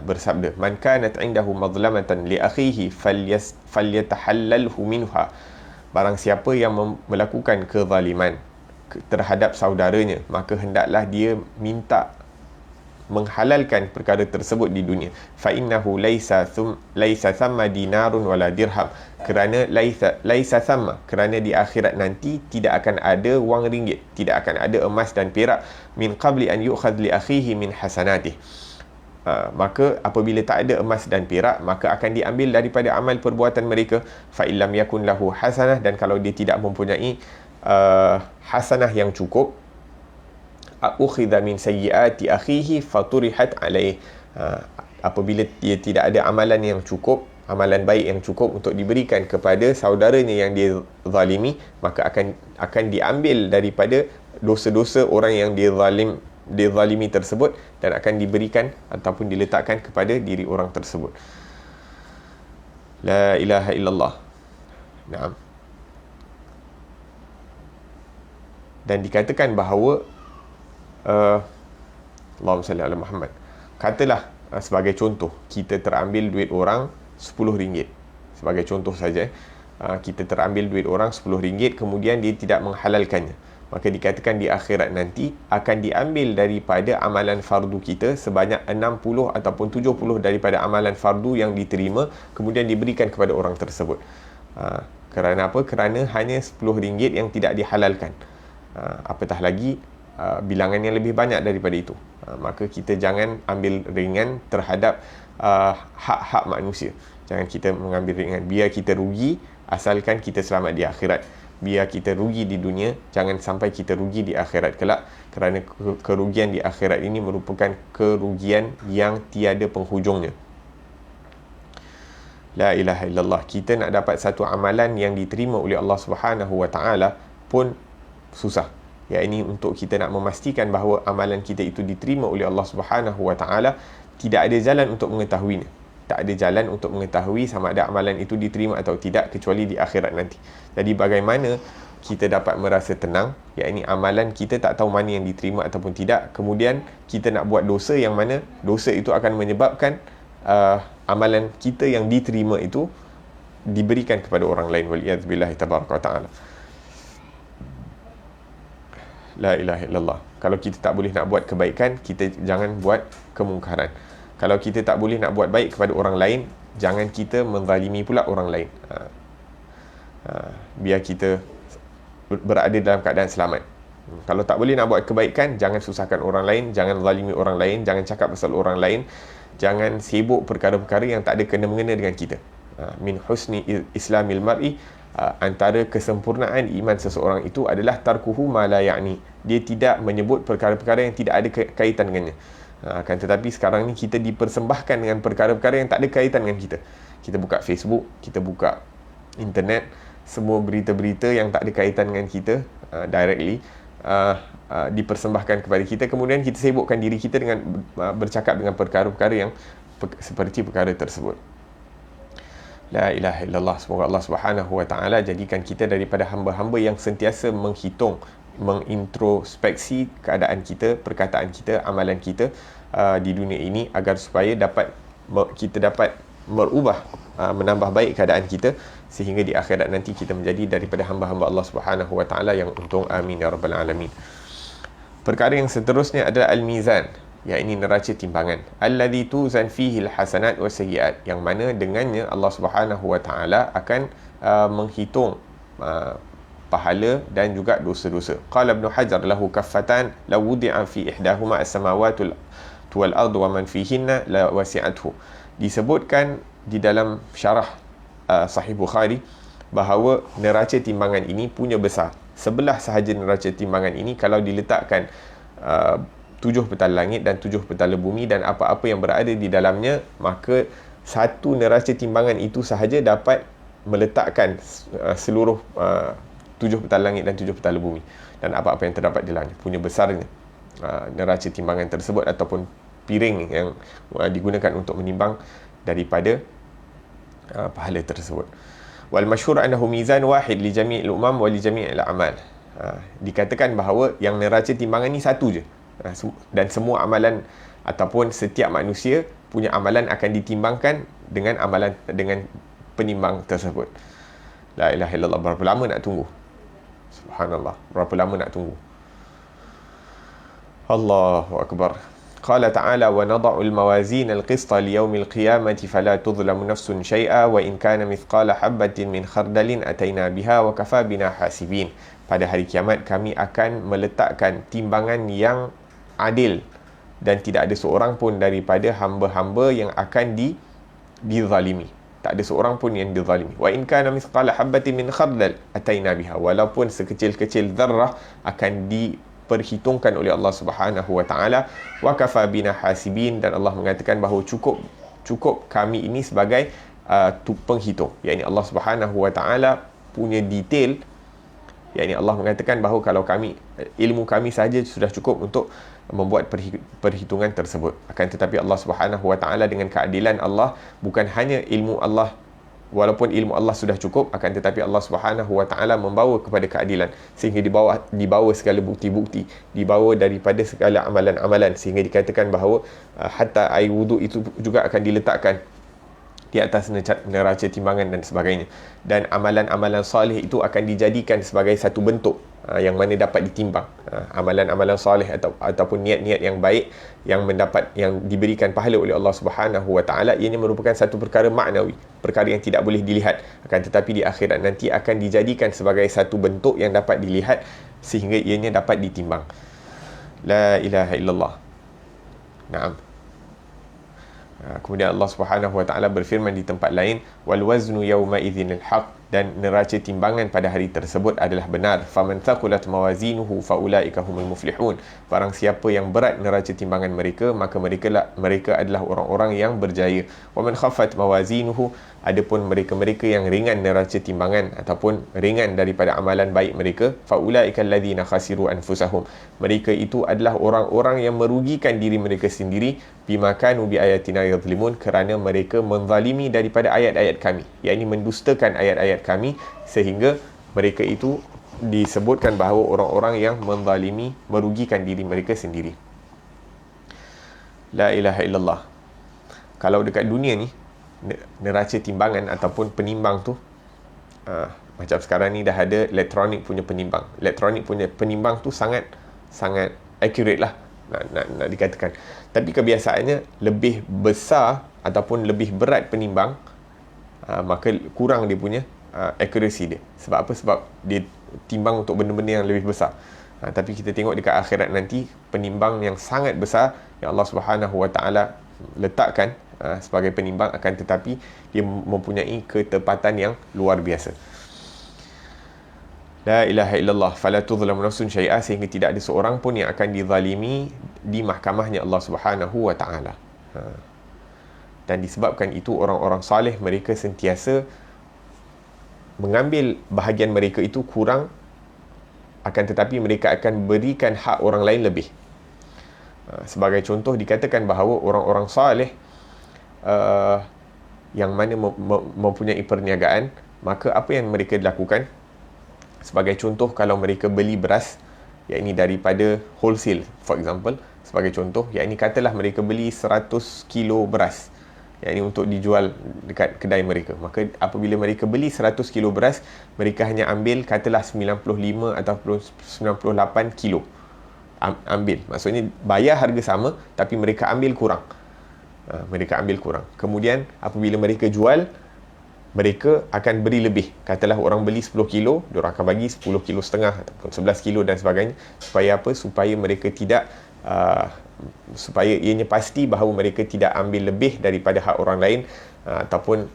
bersabda, man kanat indahu madlamatan li akhihi falyatahallalhu minha. Barang siapa yang melakukan kezaliman terhadap saudaranya, maka hendaklah dia minta menghalalkan perkara tersebut di dunia. Fa innahu laisa thamma dinarun wala dirham. Kerana laisa thamma, kerana di akhirat nanti tidak akan ada wang ringgit, tidak akan ada emas dan perak, min qabli an yu'khadh li akhihi min hasanatih. Maka apabila tak ada emas dan perak, maka akan diambil daripada amal perbuatan mereka. Fa illam yakun lahu hasanah, dan kalau dia tidak mempunyai hasanah yang cukup, ukhidha min sayyiati akhihi faturihat alaih. Apabila dia tidak ada amalan yang cukup, amalan baik yang cukup untuk diberikan kepada saudaranya yang dia zalimi, maka akan diambil daripada dosa-dosa orang yang dia zalimi tersebut dan akan diberikan ataupun diletakkan kepada diri orang tersebut. La ilaha illallah. Naam. Dan dikatakan bahawa Allahumma salli ala Muhammad, katalah sebagai contoh, kita terambil duit orang RM10, sebagai contoh saja, kita terambil duit orang RM10, kemudian dia tidak menghalalkannya, maka dikatakan di akhirat nanti akan diambil daripada amalan fardu kita sebanyak 60 ataupun 70 daripada amalan fardu yang diterima, kemudian diberikan kepada orang tersebut. Kerana apa? Kerana hanya RM10 yang tidak dihalalkan. Apatah lagi bilangan yang lebih banyak daripada itu. Maka kita jangan ambil ringan terhadap hak-hak manusia. Jangan kita mengambil ringan. Biar kita rugi, asalkan kita selamat di akhirat. Biar kita rugi di dunia, jangan sampai kita rugi di akhirat kelak, kerana kerugian di akhirat ini merupakan kerugian yang tiada penghujungnya. La ilaha illallah. Kita nak dapat satu amalan yang diterima oleh Allah Subhanahu wa taala pun susah. Ya, ini untuk kita nak memastikan bahawa amalan kita itu diterima oleh Allah Subhanahu wa taala, tidak ada jalan untuk mengetahuinya. Tak ada jalan untuk mengetahui sama ada amalan itu diterima atau tidak kecuali di akhirat nanti. Jadi bagaimana kita dapat merasa tenang, yakni amalan kita tak tahu mana yang diterima ataupun tidak, kemudian kita nak buat dosa yang mana dosa itu akan menyebabkan amalan kita yang diterima itu diberikan kepada orang lain. Waliyadzubillahi tabaraka wa ta'ala. La ilaha illallah. Kalau kita tak boleh nak buat kebaikan, kita jangan buat kemungkaran. Kalau kita tak boleh nak buat baik kepada orang lain, jangan kita menzalimi pula orang lain. Biar kita berada dalam keadaan selamat. Kalau tak boleh nak buat kebaikan, jangan susahkan orang lain, jangan zalimi orang lain, jangan cakap pasal orang lain, jangan sibuk perkara-perkara yang tak ada kena-mengena dengan kita. Min husni islamil mar'i, antara kesempurnaan iman seseorang itu adalah tarkuhu ma la ya'ni. Dia tidak menyebut perkara-perkara yang tidak ada kaitan dengannya. Akan tetapi sekarang ni kita dipersembahkan dengan perkara-perkara yang tak ada kaitan dengan kita. Kita buka Facebook, kita buka internet, semua berita-berita yang tak ada kaitan dengan kita directly dipersembahkan kepada kita. Kemudian kita sibukkan diri kita dengan bercakap dengan perkara-perkara yang seperti perkara tersebut. La ilaha illallah. Semoga Allah Subhanahu wa taala jadikan kita daripada hamba-hamba yang sentiasa menghitung, mengintrospeksi keadaan kita, perkataan kita, amalan kita di dunia ini, agar supaya kita dapat merubah, menambah baik keadaan kita, sehingga di akhirat nanti kita menjadi daripada hamba-hamba Allah Subhanahu wa taala yang untung. Amin ya rabbal alamin. Perkara yang seterusnya adalah al-mizan, yakni neraca timbangan. Alladzi tuzan fihi al-hasanat wa sayyi'at, yang mana dengannya Allah Subhanahu wa taala akan menghitung pahala dan juga dosa-dosa. Qala Ibn Hajar lahu kaffatan law wudi'a fi ihdahuma as-samawati wal ardu wa man fihinna la wasi'athu. Disebutkan di dalam syarah Sahih Bukhari bahawa neraca timbangan ini punya besar. Sebelah sahaja neraca timbangan ini kalau diletakkan 7 petala langit dan 7 petala bumi dan apa-apa yang berada di dalamnya, maka satu neraca timbangan itu sahaja dapat meletakkan seluruh 7 petala langit dan 7 petala bumi dan apa-apa yang terdapat di dalamnya. Punya besarnya neraca timbangan tersebut ataupun piring yang digunakan untuk menimbang daripada pahala tersebut. Wal masyhur annahu mizan wahid li jami'il umam wa li jami'il a'mal. Dikatakan bahawa yang neraca timbangan ni satu je, dan semua amalan ataupun setiap manusia punya amalan akan ditimbangkan dengan amalan, dengan penimbang tersebut. La ilaha illallah. Berapa lama nak tunggu? Subhanallah, berapa lama nak tunggu? Allahu akbar. Qala ta'ala wa nada'u al-mawazin al-qista li yawm al-qiyamah fala tudhlamu nafsun shay'a wa in kana mithqala habatin min khardalin ataina biha wa kafa bina hasibin. Pada hari kiamat kami akan meletakkan timbangan yang adil dan tidak ada seorang pun daripada hamba-hamba yang akan dizalimi. Tak ada seorang pun yang dizalimi. Wa in kana mithqala habatin min khardal ataina biha, walaupun sekecil-kecil zarrah akan diperhitungkan oleh Allah Subhanahu wa taala. Wa kafa bina hasibin, dan Allah mengatakan bahawa cukup kami ini sebagai penghitung. Yakni Allah Subhanahu wa taala punya detail. Yakni Allah mengatakan bahawa kalau ilmu kami sahaja sudah cukup untuk membuat perhitungan tersebut. Akan tetapi Allah Subhanahu wa taala dengan keadilan Allah, bukan hanya ilmu Allah walaupun ilmu Allah sudah cukup, akan tetapi Allah Subhanahu Wa Taala membawa kepada keadilan, sehingga dibawa segala bukti-bukti, dibawa daripada segala amalan-amalan, sehingga dikatakan bahawa hatta air wuduk itu juga akan diletakkan di atas neraca timbangan dan sebagainya. Dan amalan-amalan soleh itu akan dijadikan sebagai satu bentuk yang mana dapat ditimbang. Amalan-amalan soleh ataupun niat-niat yang baik yang diberikan pahala oleh Allah Subhanahu Wa Taala, ianya merupakan satu perkara maknawi, perkara yang tidak boleh dilihat, akan tetapi di akhirat nanti akan dijadikan sebagai satu bentuk yang dapat dilihat, sehingga ianya dapat ditimbang. La ilaha illallah. Naam. Kemudian Allah Subhanahu Wa Taala berfirman di tempat lain, wal waznu yawma idzinil haqq, dan neraca timbangan pada hari tersebut adalah benar. Faman thaqulat mawazinuhu faulaika humul muflihun. Barang siapa yang berat neraca timbangan mereka, maka mereka adalah orang-orang yang berjaya. Wa man khaffat mawazinuhu, adapun mereka-mereka yang ringan neraca timbangan ataupun ringan daripada amalan baik mereka, faulaika alladzina khasiru anfusahum, mereka itu adalah orang-orang yang merugikan diri mereka sendiri, bima kanu bi ayatina yadhlimun, kerana mereka menzalimi daripada ayat-ayat kami, yakni mendustakan ayat-ayat kami, sehingga mereka itu disebutkan bahawa orang-orang yang menzalimi, merugikan diri mereka sendiri. La ilaha illallah. Kalau dekat dunia ni, neraca timbangan ataupun penimbang tu, macam sekarang ni dah ada elektronik punya penimbang. Elektronik punya penimbang tu sangat accurate lah, nak dikatakan. Tapi kebiasaannya lebih besar ataupun lebih berat penimbang, maka kurang dia punya accuracy dia. Sebab apa? Sebab dia timbang untuk benda-benda yang lebih besar. Tapi kita tengok dekat akhirat nanti, penimbang yang sangat besar yang Allah Subhanahu Wa Taala letakkan sebagai penimbang, akan tetapi dia mempunyai ketepatan yang luar biasa. La ilaha illallah. Fala tuzlamu nafsun syai'a, sehingga tidak ada seorang pun yang akan dizalimi di mahkamahnya Allah Subhanahu Wa Taala. Dan disebabkan itu, orang-orang saleh mereka sentiasa mengambil bahagian mereka itu kurang, akan tetapi mereka akan berikan hak orang lain lebih. Sebagai contoh, dikatakan bahawa orang-orang saleh yang mana mempunyai perniagaan, maka apa yang mereka lakukan? Sebagai contoh, kalau mereka beli beras, yakni daripada wholesale, for example, sebagai contoh, yakni katalah mereka beli 100 kilo beras, yakni untuk dijual dekat kedai mereka, maka apabila mereka beli 100 kilo beras, mereka hanya ambil katalah 95 ataupun 98 kilo ambil. Maksudnya bayar harga sama, tapi mereka ambil kurang. Kemudian apabila mereka jual, mereka akan beri lebih. Katalah orang beli 10 kilo, diorang akan bagi 10 kilo setengah ataupun 11 kilo dan sebagainya. Supaya apa? Supaya mereka tidak supaya ianya pasti bahawa mereka tidak ambil lebih daripada hak orang lain, ataupun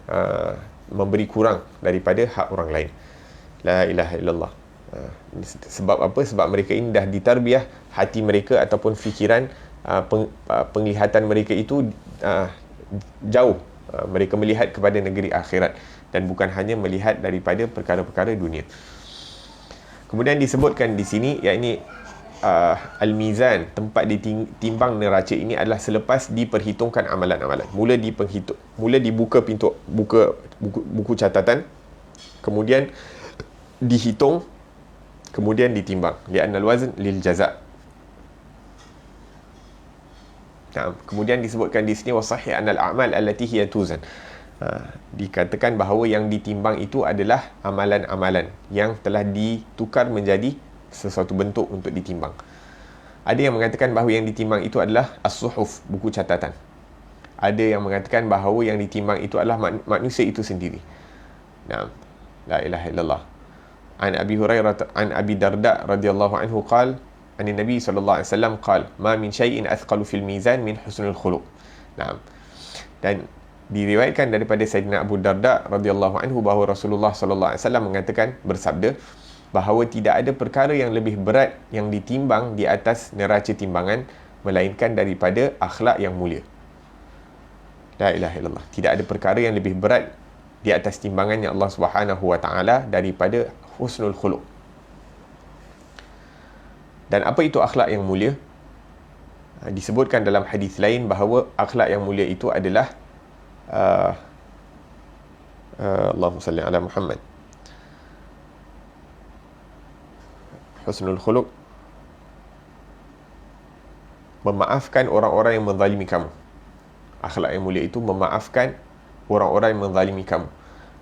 memberi kurang daripada hak orang lain. La ilaha illallah. Sebab apa? Sebab mereka ini dah ditarbiah hati mereka ataupun fikiran, penglihatan mereka itu jauh. Mereka melihat kepada negeri akhirat dan bukan hanya melihat daripada perkara-perkara dunia. Kemudian disebutkan di sini, yakni al-mizan, tempat ditimbang neraca ini adalah selepas diperhitungkan amalan-amalan. Mula dibuka buku catatan, kemudian dihitung, kemudian ditimbang. Li'anna al-wazn lil jaza'. Kemudian disebutkan di sini, wasahih anal a'mal allati hiya tuzan. Dikatakan bahawa yang ditimbang itu adalah amalan-amalan yang telah ditukar menjadi sesuatu bentuk untuk ditimbang. Ada yang mengatakan bahawa yang ditimbang itu adalah as-suhuf, buku catatan. Ada yang mengatakan bahawa yang ditimbang itu adalah manusia itu sendiri. Naam. La ilaha illallah. An Abi Hurairah an Abi Darda radhiyallahu anhu qala an Nabi sallallahu alaihi wasallam qala ma min syai'in athqalu fil mizan min husnul khuluq. Naam. Dan diriwayatkan daripada Sayyidina Abu Darda radhiyallahu anhu bahawa Rasulullah sallallahu alaihi wasallam mengatakan, bersabda, bahawa tidak ada perkara yang lebih berat yang ditimbang di atas neraca timbangan melainkan daripada akhlak yang mulia. La ilaha illallah. Tidak ada perkara yang lebih berat di atas timbangannya Allah Subhanahu Wa Taala daripada husnul khuluq. Dan apa itu akhlak yang mulia? Disebutkan dalam hadis lain bahawa akhlak yang mulia itu adalah Allahumma salli ala Muhammad. Husnul khuluq, memaafkan orang-orang yang menzalimi kamu. Akhlak yang mulia itu memaafkan orang-orang yang menzalimi kamu.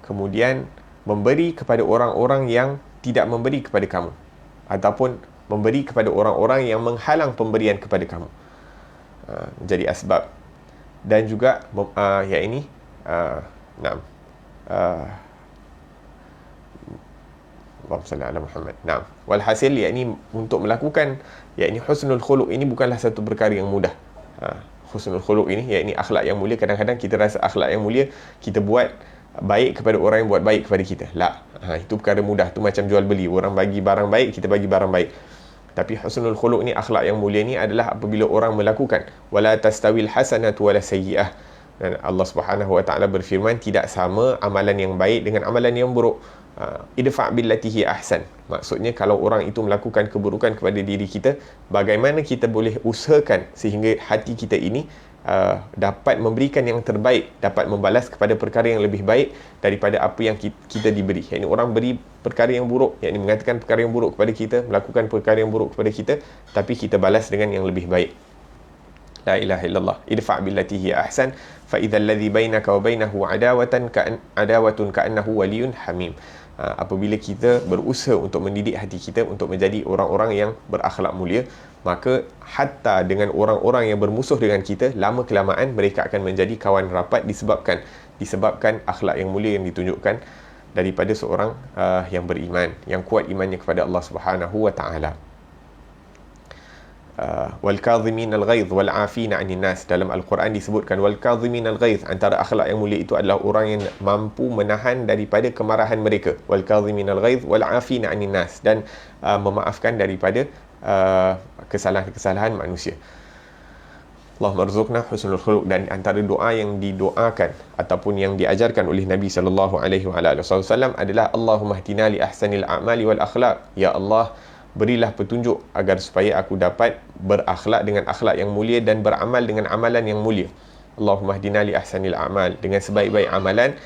Kemudian memberi kepada orang-orang yang tidak memberi kepada kamu, ataupun memberi kepada orang-orang yang menghalang pemberian kepada kamu, menjadi asbab. Dan juga yang ini Allahumma salli ala Muhammad. Walhasil, yakni untuk melakukan yakni husnul khuluq ini bukanlah satu perkara yang mudah. Husnul khuluq ini, yakni akhlak yang mulia, kadang-kadang kita rasa akhlak yang mulia kita buat baik kepada orang yang buat baik kepada kita. Itu perkara mudah, tu macam jual beli. Orang bagi barang baik, kita bagi barang baik. Tapi husnul khuluq ni, akhlak yang mulia ni adalah apabila orang melakukan wala tastawil hasanatu wala sayyi'ah. Dan Allah Subhanahu wa taala berfirman, tidak sama amalan yang baik dengan amalan yang buruk. Idfa' billati hi ahsan. Maksudnya, kalau orang itu melakukan keburukan kepada diri kita, bagaimana kita boleh usahakan sehingga hati kita ini dapat memberikan yang terbaik, dapat membalas kepada perkara yang lebih baik daripada apa yang kita diberi. Yakni orang beri perkara yang buruk, yakni mengatakan perkara yang buruk kepada kita, melakukan perkara yang buruk kepada kita, tapi kita balas dengan yang lebih baik. La ilaha illallah. Idfa' billati hi ahsan fa idzal ladzi bainaka wa bainahu adawatun ka'annahu waliyyun hamim. Apabila kita berusaha untuk mendidik hati kita untuk menjadi orang-orang yang berakhlak mulia, maka hatta dengan orang-orang yang bermusuh dengan kita, lama kelamaan mereka akan menjadi kawan rapat disebabkan akhlak yang mulia yang ditunjukkan daripada seorang yang beriman, yang kuat imannya kepada Allah Subhanahu wa taala. Wal kadhimin al-ghaidh wal 'afina 'anil nas. Dalam al-Quran disebutkan wal kadhimin al-ghaidh, antara akhlak yang mulia itu adalah orang yang mampu menahan daripada kemarahan mereka. Wal kadhimin al-ghaidh wal 'afina 'anil nas, dan memaafkan daripada kesalahan-kesalahan manusia. Allahumma rzuqna husnul khuluq. Dan antara doa yang didoakan ataupun yang diajarkan oleh Nabi sallallahu alaihi wasallam adalah Allahumma hdina li ahsanil a'mali wal akhlaq. Ya Allah, berilah petunjuk agar supaya aku dapat berakhlak dengan akhlak yang mulia dan beramal dengan amalan yang mulia. Allahumma hdina li ahsanil a'mal, dengan sebaik-baik amalan,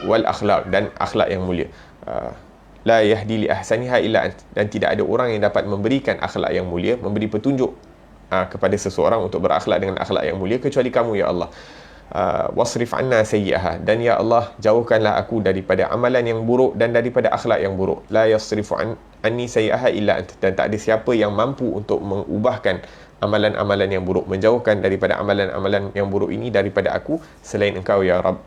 wal akhlaq, dan akhlak yang mulia. La yahdi li ahsaniha illa ant, dan tidak ada orang yang dapat memberikan akhlak yang mulia, memberi petunjuk kepada seseorang untuk berakhlak dengan akhlak yang mulia kecuali kamu, ya Allah. Wasrif anna sayyi'aha, dan ya Allah, jauhkanlah aku daripada amalan yang buruk dan daripada akhlak yang buruk. La yasrifu anni sayyi'aha illa ant, dan tak ada siapa yang mampu untuk mengubahkan amalan-amalan yang buruk, menjauhkan daripada amalan-amalan yang buruk ini daripada aku selain engkau, ya Rabb.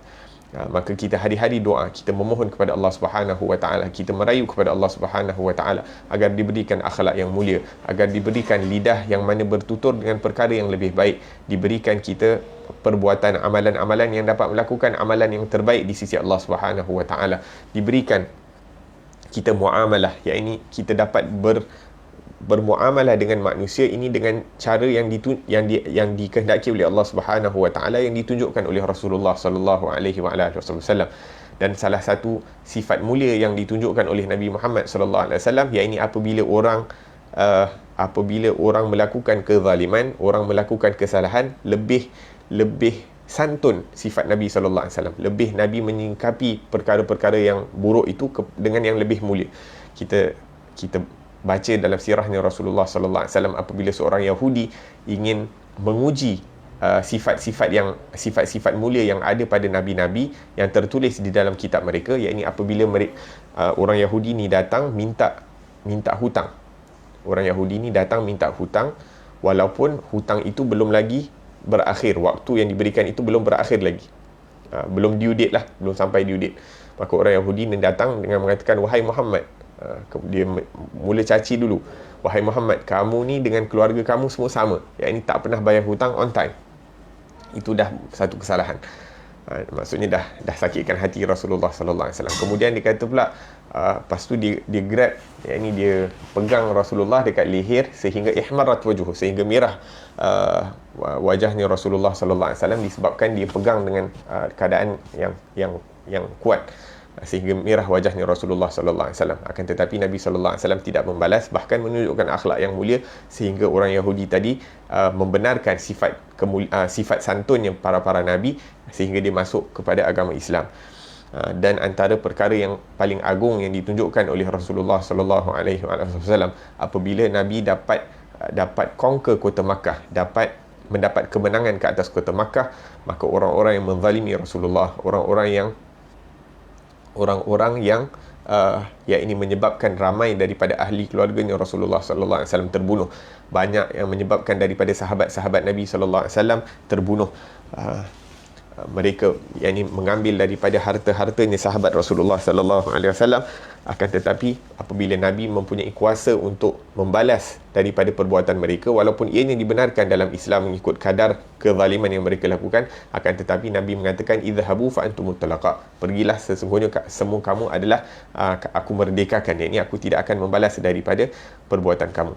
Maka kita hari-hari doa, kita memohon kepada Allah Subhanahu wa taala, kita merayu kepada Allah Subhanahu wa taala agar diberikan akhlak yang mulia, agar diberikan lidah yang mana bertutur dengan perkara yang lebih baik, diberikan kita perbuatan amalan-amalan yang dapat melakukan amalan yang terbaik di sisi Allah Subhanahu wa taala, diberikan kita muamalah, yakni kita dapat bermuamalah dengan manusia ini dengan cara yang dikehendaki oleh Allah Subhanahu wa taala, yang ditunjukkan oleh Rasulullah sallallahu alaihi wasallam. Dan salah satu sifat mulia yang ditunjukkan oleh Nabi Muhammad sallallahu alaihi wasallam, yakni apabila orang melakukan kezaliman, orang melakukan kesalahan, lebih santun sifat Nabi sallallahu alaihi wasallam, lebih Nabi menyingkapi perkara-perkara yang buruk itu dengan yang lebih mulia. Kita baca dalam sirahnya Rasulullah sallallahu alaihi wasallam, apabila seorang Yahudi ingin menguji sifat-sifat mulia yang ada pada nabi-nabi yang tertulis di dalam kitab mereka, yakni apabila orang Yahudi ni datang minta hutang. Orang Yahudi ni datang minta hutang walaupun hutang itu belum lagi berakhir, waktu yang diberikan itu belum berakhir lagi, belum due date lah, belum sampai due date. Maka orang Yahudi ni datang dengan mengatakan, wahai Muhammad, dia mula caci dulu, wahai Muhammad, kamu ni dengan keluarga kamu semua sama, yakni tak pernah bayar hutang on time. Itu dah satu kesalahan. Maksudnya dah sakitkan hati Rasulullah sallallahu alaihi wasallam. Kemudian dia kata pula, lepas tu dia grab, yakni dia pegang Rasulullah dekat leher sehingga ihmarat wajhuhu, sehingga merah wajahnya Rasulullah sallallahu alaihi wasallam disebabkan dia pegang dengan keadaan yang kuat, sehingga merah wajahnya Rasulullah sallallahu alaihi wasallam. Akan tetapi Nabi sallallahu alaihi wasallam tidak membalas, bahkan menunjukkan akhlak yang mulia, sehingga orang Yahudi tadi membenarkan sifat santunnya para nabi, sehingga dia masuk kepada agama Islam. Dan antara perkara yang paling agung yang ditunjukkan oleh Rasulullah sallallahu alaihi wasallam apabila Nabi dapat conquer kota Makkah, dapat mendapat kemenangan ke atas kota Makkah, maka orang-orang yang menzalimi Rasulullah, orang-orang yang ini menyebabkan ramai daripada ahli keluarganya Rasulullah sallallahu alaihi wasallam terbunuh. Banyak yang menyebabkan daripada sahabat-sahabat Nabi sallallahu alaihi wasallam terbunuh. Mereka mengambil daripada harta-hartanya sahabat Rasulullah sallallahu alaihi wasallam. Akan tetapi apabila Nabi mempunyai kuasa untuk membalas daripada perbuatan mereka, walaupun ianya dibenarkan dalam Islam mengikut kadar kezaliman yang mereka lakukan, akan tetapi Nabi mengatakan idhabu fa antumut talaqa, pergilah, sesungguhnya semua kamu adalah aku merdekakan, yakni aku tidak akan membalas daripada perbuatan kamu.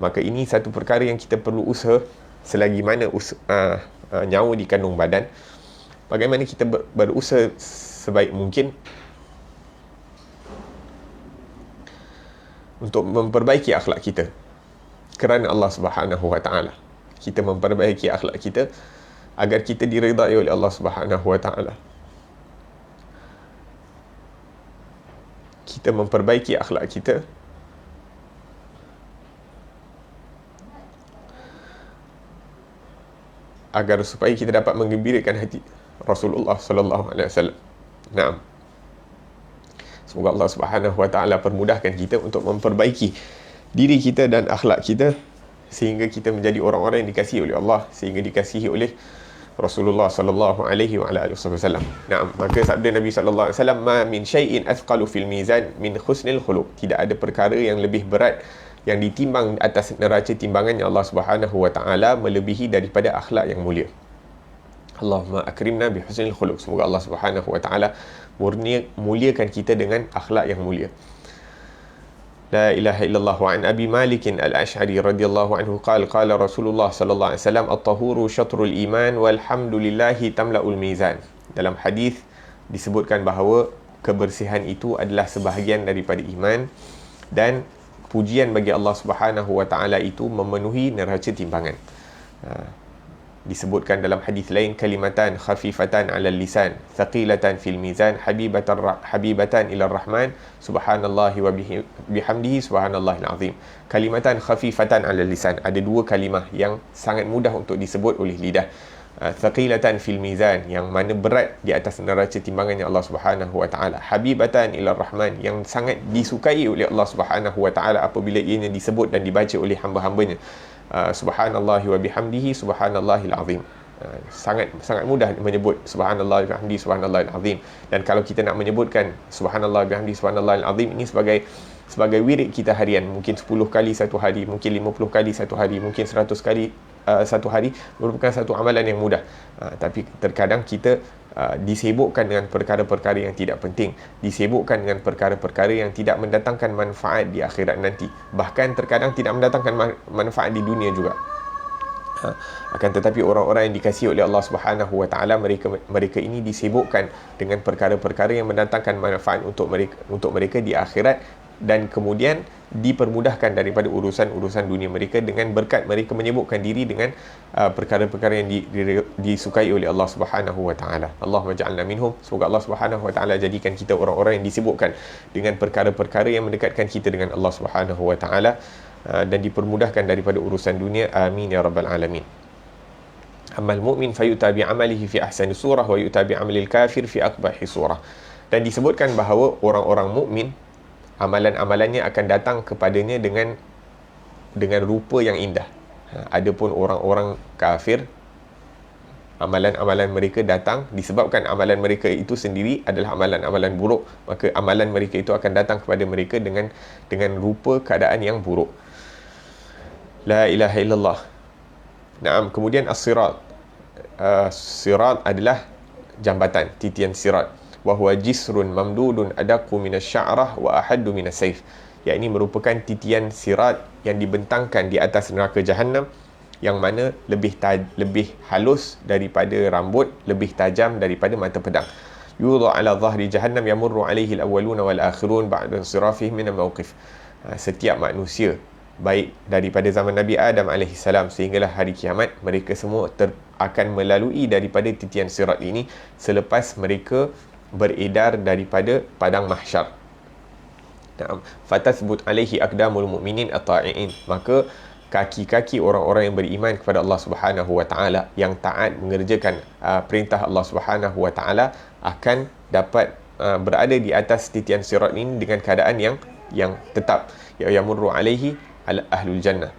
Maka ini satu perkara yang kita perlu usaha selagi mana nyawa di kandung badan, bagaimana kita berusaha sebaik mungkin untuk memperbaiki akhlak kita kerana Allah Subhanahu wa taala. Kita memperbaiki akhlak kita agar kita diridai oleh Allah Subhanahu wa taala. Kita memperbaiki akhlak kita agar supaya kita dapat menggembirakan hati Rasulullah sallallahu alaihi wasallam. Naam. Semoga Allah Subhanahu wa taala permudahkan kita untuk memperbaiki diri kita dan akhlak kita sehingga kita menjadi orang-orang yang dikasihi oleh Allah, sehingga dikasihi oleh Rasulullah sallallahu alaihi wasallam. Naam, maka sabda Nabi sallallahu alaihi wasallam, "Ma min syai'in athqalu fil mizan min husnil khuluq." Tidak ada perkara yang lebih berat yang ditimbang atas neraca timbangannya Allah Subhanahu wa taala melebihi daripada akhlak yang mulia. Allahumma akrimna bi husnil khuluq. Semoga Allah Subhanahu wa taala muliakan kita dengan akhlak yang mulia. La ilaha illallah. Wa an Abi Malik al-Ash'ari radhiyallahu anhu qala qala Rasulullah sallallahu alaihi wasallam at-tahuru syatrul iman walhamdulillahi tamla'ul mizan. Dalam hadis disebutkan bahawa kebersihan itu adalah sebahagian daripada iman dan pujian bagi Allah Subhanahu wa taala itu memenuhi neraca timbangan. Disebutkan dalam hadis lain, kalimatan khafifatan 'alal lisan thaqilatan fil mizan habibatan ila rahman subhanallahi wa bihamdihi subhanallahil azim. Kalimatan khafifatan 'alal lisan, ada dua kalimah yang sangat mudah untuk disebut oleh lidah. Thaqilatan fil mizan, yang mana berat di atas neraca timbangannya Allah Subhanahu wa taala. Habibatan ila rahman, yang sangat disukai oleh Allah Subhanahu wa taala apabila ianya disebut dan dibaca oleh hamba-hambanya. Subhanallahi wa bihamdihi subhanallahil azim. Sangat mudah menyebut subhanallah wa bihamdihi subhanallahil azim. Dan kalau kita nak menyebutkan subhanallah wa bihamdihi subhanallahil azim ini sebagai wirid kita harian, mungkin 10 kali satu hari, mungkin 50 kali satu hari, mungkin 100 kali satu hari, merupakan satu amalan yang mudah. Tapi terkadang kita disibukkan dengan perkara-perkara yang tidak penting, disibukkan dengan perkara-perkara yang tidak mendatangkan manfaat di akhirat nanti, bahkan terkadang tidak mendatangkan manfaat di dunia juga. Akan tetapi orang-orang yang dikasihi oleh Allah Subhanahu wa taala, mereka ini disibukkan dengan perkara-perkara yang mendatangkan manfaat untuk mereka di akhirat, dan kemudian dipermudahkan daripada urusan-urusan dunia mereka dengan berkat mereka menyibukkan diri dengan perkara-perkara yang disukai oleh Allah Subhanahu wa taala. Allahumma ja'alna minhum. Semoga Allah Subhanahu wa taala jadikan kita orang-orang yang disibukkan dengan perkara-perkara yang mendekatkan kita dengan Allah Subhanahu wa taala dan dipermudahkan daripada urusan dunia. Amin ya rabbal alamin. Amal mu'min fayuta bi amalihi fi ahsani surah wa yuta bi amalil kafir fi aqbahi surah. Dan disebutkan bahawa orang-orang mukmin amalan-amalannya akan datang kepadanya dengan rupa yang indah. Adapun orang-orang kafir, amalan-amalan mereka datang disebabkan amalan mereka itu sendiri adalah amalan-amalan buruk, maka amalan mereka itu akan datang kepada mereka dengan rupa keadaan yang buruk. La ilaha illallah. Naam, kemudian as-sirat. Sirat adalah jambatan, titian sirat. Wahuwa jisrun mamdudun adaku minas sya'rah wa ahaddu minas saif. Yang ini merupakan titian sirat yang dibentangkan di atas neraka Jahannam, yang mana lebih halus daripada rambut, lebih tajam daripada mata pedang. Yudha ala zahri Jahannam yamurru alaihi al-awwaluna wal akhirun ba'da sirafihim min al-mawqif. Setiap manusia, baik daripada zaman Nabi Adam alaihissalam sehinggalah hari kiamat, mereka semua akan melalui daripada titian sirat ini selepas mereka beredar daripada padang mahsyar. Fatasbut alaihi aqdamul mu'minin at-ta'iin, maka kaki-kaki orang-orang yang beriman kepada Allah Subhanahu wa taala, yang taat mengerjakan perintah Allah Subhanahu wa taala, akan dapat berada di atas titian sirat ini dengan keadaan yang tetap, yamurru alaihi ahlul jannah,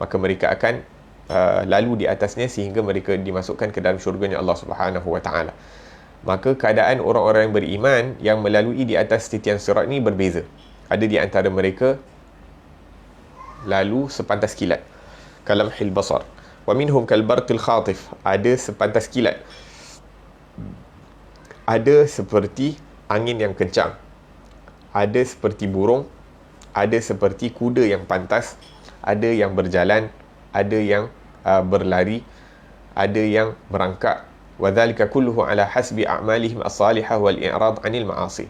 maka mereka akan lalu di atasnya sehingga mereka dimasukkan ke dalam syurganya Allah Subhanahu wa taala. Maka keadaan orang-orang yang beriman yang melalui di atas titian sirat ini berbeza. Ada di antara mereka lalu sepantas kilat, kalamhil basar, wa minhum kalbarqil khatif, ada sepantas kilat, ada seperti angin yang kencang, ada seperti burung, ada seperti kuda yang pantas, ada yang berjalan, ada yang berlari, ada yang merangkak. Wa dhalika kulluhu ala hasbi a'malihim as-salihah wal i'rad 'anil ma'asi.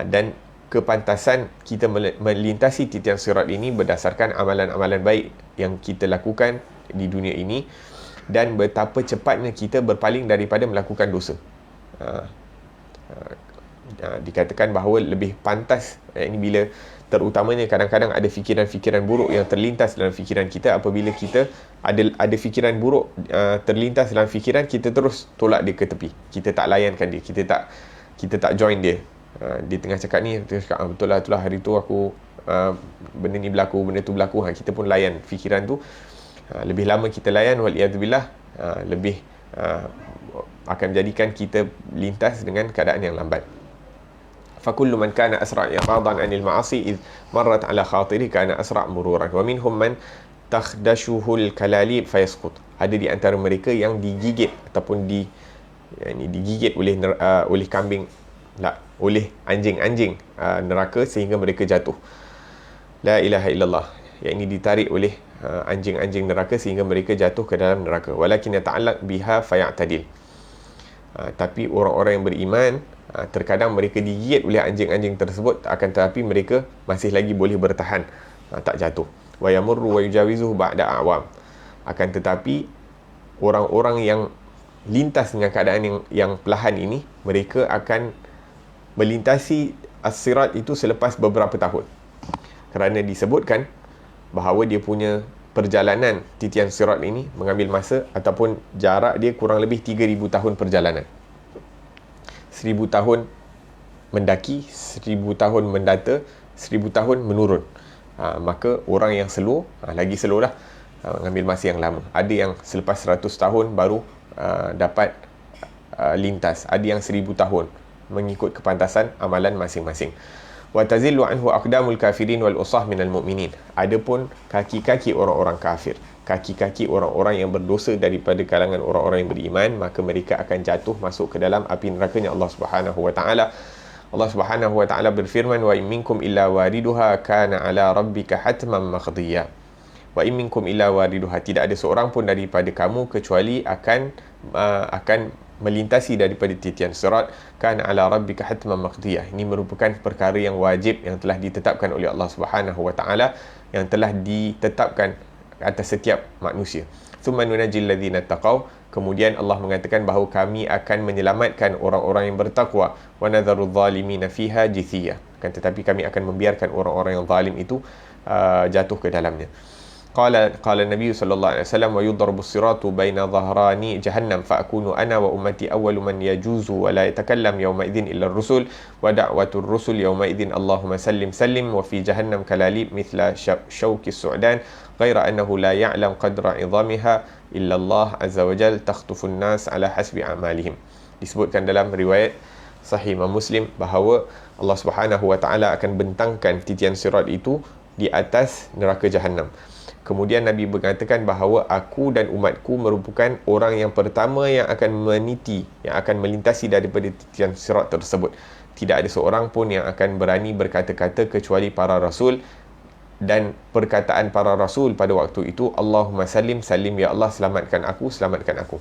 Dan kepantasan kita melintasi titian sirat ini berdasarkan amalan-amalan baik yang kita lakukan di dunia ini, dan betapa cepatnya kita berpaling daripada melakukan dosa. Dikatakan bahawa lebih pantas ini bila terutamanya kadang-kadang ada fikiran-fikiran buruk yang terlintas dalam fikiran kita. Apabila kita ada fikiran buruk terlintas dalam fikiran, kita terus tolak dia ke tepi, kita tak layankan dia, kita tak join dia. Dia tengah cakap ni, dia cakap betul lah hari tu aku benda ni berlaku, benda tu berlaku, kita pun layan fikiran tu. Lebih lama kita layan, waliyadzubillah, lebih akan menjadikan kita lintas dengan keadaan yang lambat. Fakullu man kana asra' i'radan 'anil ma'asi id marrat 'ala khatiri kana asra' mururan wa minhum man takhdashuhul kalalib fayasqut. Ada di antara mereka yang digigit ataupun digigit oleh kambing, oleh anjing-anjing neraka sehingga mereka jatuh. La ilaha illallah, yang ini ditarik oleh anjing-anjing neraka sehingga mereka jatuh ke dalam neraka. Walakin yata'allaq biha fayatadil. Tapi orang-orang yang beriman, terkadang mereka digigit oleh anjing-anjing tersebut, akan tetapi mereka masih lagi boleh bertahan, tak jatuh. Wa yamurru wa yujawizuhu ba'da a'wam. Akan tetapi orang-orang yang lintas dengan keadaan yang perlahan ini, mereka akan melintasi as-sirat itu selepas beberapa tahun, kerana disebutkan bahawa dia punya perjalanan titian sirat ini mengambil masa ataupun jarak dia kurang lebih 3,000 tahun perjalanan. 1,000 tahun mendaki, 1,000 tahun mendata, 1,000 tahun menurun. Maka orang yang slow, lagi slow lah, mengambil masa yang lama. Ada yang selepas 100 tahun baru dapat lintas, ada yang 1,000 tahun, mengikut kepantasan amalan masing-masing. Wa tazillu anhu aqdamul kafirin wal usah minal mu'minin. Adapun kaki-kaki orang-orang kafir, kaki-kaki orang-orang yang berdosa daripada kalangan orang-orang yang beriman, maka mereka akan jatuh masuk ke dalam api nerakanya Allah Subhanahu wa taala. Allah Subhanahu wa taala berfirman, wa in minkum illa wariduha kana ala rabbika hatman maqdiya. Wa in minkum illa wariduha, tidak ada seorang pun daripada kamu kecuali akan melintasi daripada titian sirat, kan ala rabbika hatman maqdiyah. Ini merupakan perkara yang wajib yang telah ditetapkan oleh Allah Subhanahu wa taala, yang telah ditetapkan atas setiap manusia. Tsumma nunajjil ladzina taqaw, kemudian Allah mengatakan bahawa kami akan menyelamatkan orang-orang yang bertakwa, wa nadharudz zalimina fiha jithiyah, kan tetapi kami akan membiarkan orang-orang yang zalim itu jatuh ke dalamnya. Qala Nabi sallallahu alaihi wasallam, wa yudrabu as-siratu baina dhahrani jahannam fa akunu ana wa ummati awwalu man yajuzu wa la yatakallam yawma idzin illa ar-rusul wa da'watu ar-rusul yawma idzin Allahumma sallim sallim wa fi jahannam kalalib mithla shawki as-su'dan ghaira annahu la ya'lam qadra 'idhamiha illa Allah azza wa jalla takhtufu an-nas ala hasbi a'malihim. Disebutkan dalam riwayat Sahih Imam Muslim bahawa Allah Subhanahu wa taala akan bentangkan titian sirat itu di atas neraka Jahannam. Kemudian Nabi mengatakan bahawa aku dan umatku merupakan orang yang pertama yang akan meniti, yang akan melintasi daripada titian sirat tersebut. Tidak ada seorang pun yang akan berani berkata-kata kecuali para rasul, dan perkataan para rasul pada waktu itu, Allahumma sallim sallim, ya Allah selamatkan aku, selamatkan aku.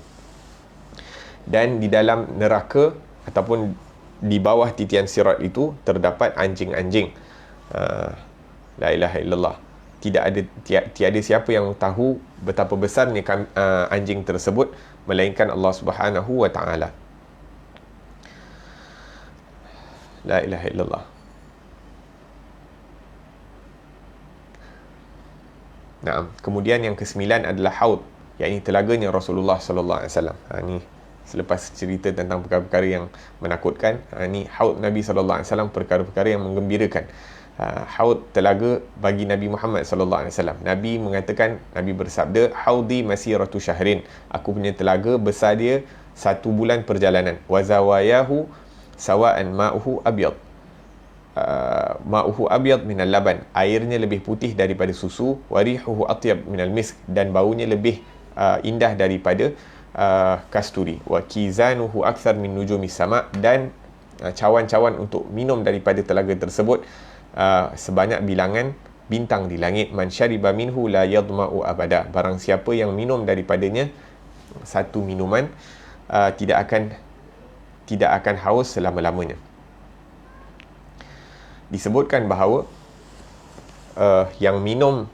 Dan di dalam neraka ataupun di bawah titian sirat itu terdapat anjing-anjing. La ilaha illallah. Tiada siapa yang tahu betapa besarnya anjing tersebut melainkan Allah Subhanahu wa taala. La ilaha illallah. Nah, kemudian yang kesembilan adalah haud, iaitu telaganya Rasulullah sallallahu alaihi wasallam. Ni selepas cerita tentang perkara-perkara yang menakutkan, ni haud Nabi sallallahu alaihi wasallam, perkara-perkara yang menggembirakan. Haud, telaga bagi Nabi Muhammad sallallahu alaihi wasallam. Nabi mengatakan, Nabi bersabda, haudi masiratu syahrin, aku punya telaga besar dia 1 bulan perjalanan. Wa zawayahu sawa'an ma'uhu abyad, ma'uhu abyad minal laban, airnya lebih putih daripada susu. Warihuhu atyab minal misk, dan baunya lebih indah daripada kasturi. Wa kizanuhu akthar min nujumis sama, dan cawan-cawan untuk minum daripada telaga tersebut sebanyak bilangan bintang di langit. Man syariba minhu la yadma'u abada, barang siapa yang minum daripadanya satu minuman, tidak akan haus selama-lamanya. Disebutkan bahawa yang minum,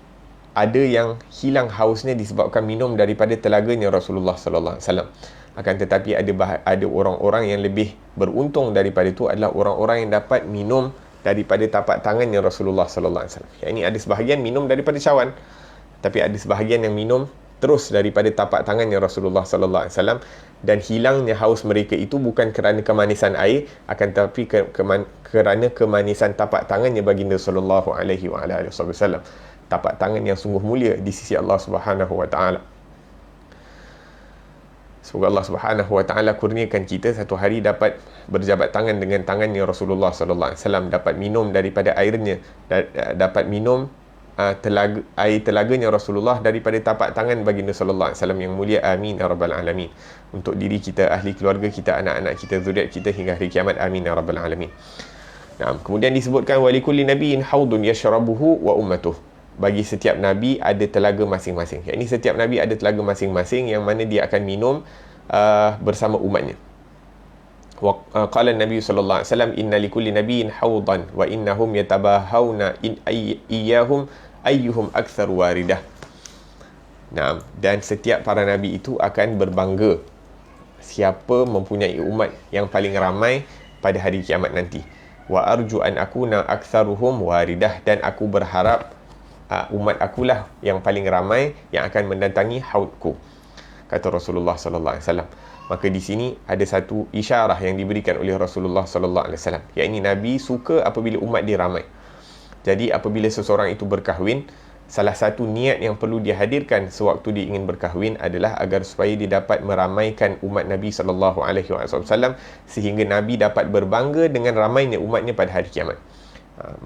ada yang hilang hausnya disebabkan minum daripada telaganya Rasulullah sallallahu alaihi wasallam. Akan tetapi ada orang-orang yang lebih beruntung daripada itu, adalah orang-orang yang dapat minum daripada tapak tangannya Rasulullah sallallahu alaihi wasallam. Yang ini ada sebahagian minum daripada cawan, tapi ada sebahagian yang minum terus daripada tapak tangannya Rasulullah sallallahu alaihi wasallam, dan hilangnya haus mereka itu bukan kerana kemanisan air, akan tetapi kerana kemanisan tapak tangannya baginda sallallahu alaihi wasallam. Tapak tangan yang sungguh mulia di sisi Allah Subhanahu wa taala. Semoga Allah Subhanahu wa taala kurniakan kita satu hari dapat berjabat tangan dengan tangannya Rasulullah sallallahu alaihi wasallam, dapat minum daripada airnya, dapat minum air telaganya Rasulullah daripada tapak tangan baginda sallallahu alaihi wasallam yang mulia. Amin ya rabbal alamin. Untuk diri kita, ahli keluarga kita, anak-anak kita, zuriat kita hingga hari kiamat. Amin ya rabbal alamin. Nah, kemudian disebutkan walikulli nabiyyin haudun yashrabuhu wa ummatuh. Bagi setiap nabi ada telaga masing-masing. Yang ini setiap nabi ada telaga masing-masing yang mana dia akan minum bersama umatnya. Wa qala an-nabi sallallahu alaihi wasallam, inna likulli nabiyyin haudan wa innahum yatabahawna iyyahum ayyuhum akthar waridah. Nah, dan setiap para nabi itu akan berbangga siapa mempunyai umat yang paling ramai pada hari kiamat nanti. Wa arju an akuna aktsaruhum waridah, dan aku berharap umat akulah yang paling ramai yang akan mendatangi haudku, kata Rasulullah sallallahu alaihi wasallam. Maka di sini ada satu isyarah yang diberikan oleh Rasulullah sallallahu alaihi wasallam, iaitu Nabi suka apabila umat dia ramai. Jadi apabila seseorang itu berkahwin, salah satu niat yang perlu dihadirkan sewaktu dia ingin berkahwin adalah agar supaya dia dapat meramaikan umat Nabi sallallahu alaihi wasallam, sehingga Nabi dapat berbangga dengan ramainya umatnya pada hari kiamat.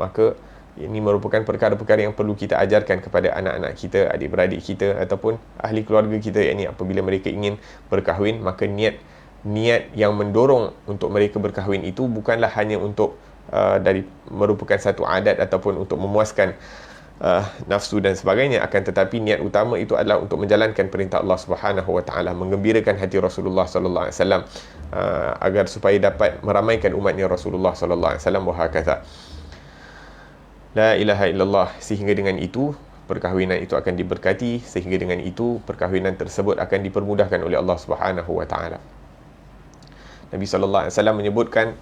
Maka ini merupakan perkara-perkara yang perlu kita ajarkan kepada anak-anak kita, adik-beradik kita, ataupun ahli keluarga kita. Ini apabila mereka ingin berkahwin, maka niat yang mendorong untuk mereka berkahwin itu bukanlah hanya untuk merupakan satu adat ataupun untuk memuaskan nafsu dan sebagainya, akan tetapi niat utama itu adalah untuk menjalankan perintah Allah Subhanahu wa taala, menggembirakan hati Rasulullah sallallahu alaihi wasallam, agar supaya dapat meramaikan umatnya Rasulullah sallallahu alaihi wasallam. Wa hakadha la ilaha illallah. Sehingga dengan itu perkahwinan itu akan diberkati, sehingga dengan itu perkahwinan tersebut akan dipermudahkan oleh Allah Subhanahu wa taala. Nabi sallallahu alaihi wasallam menyebutkan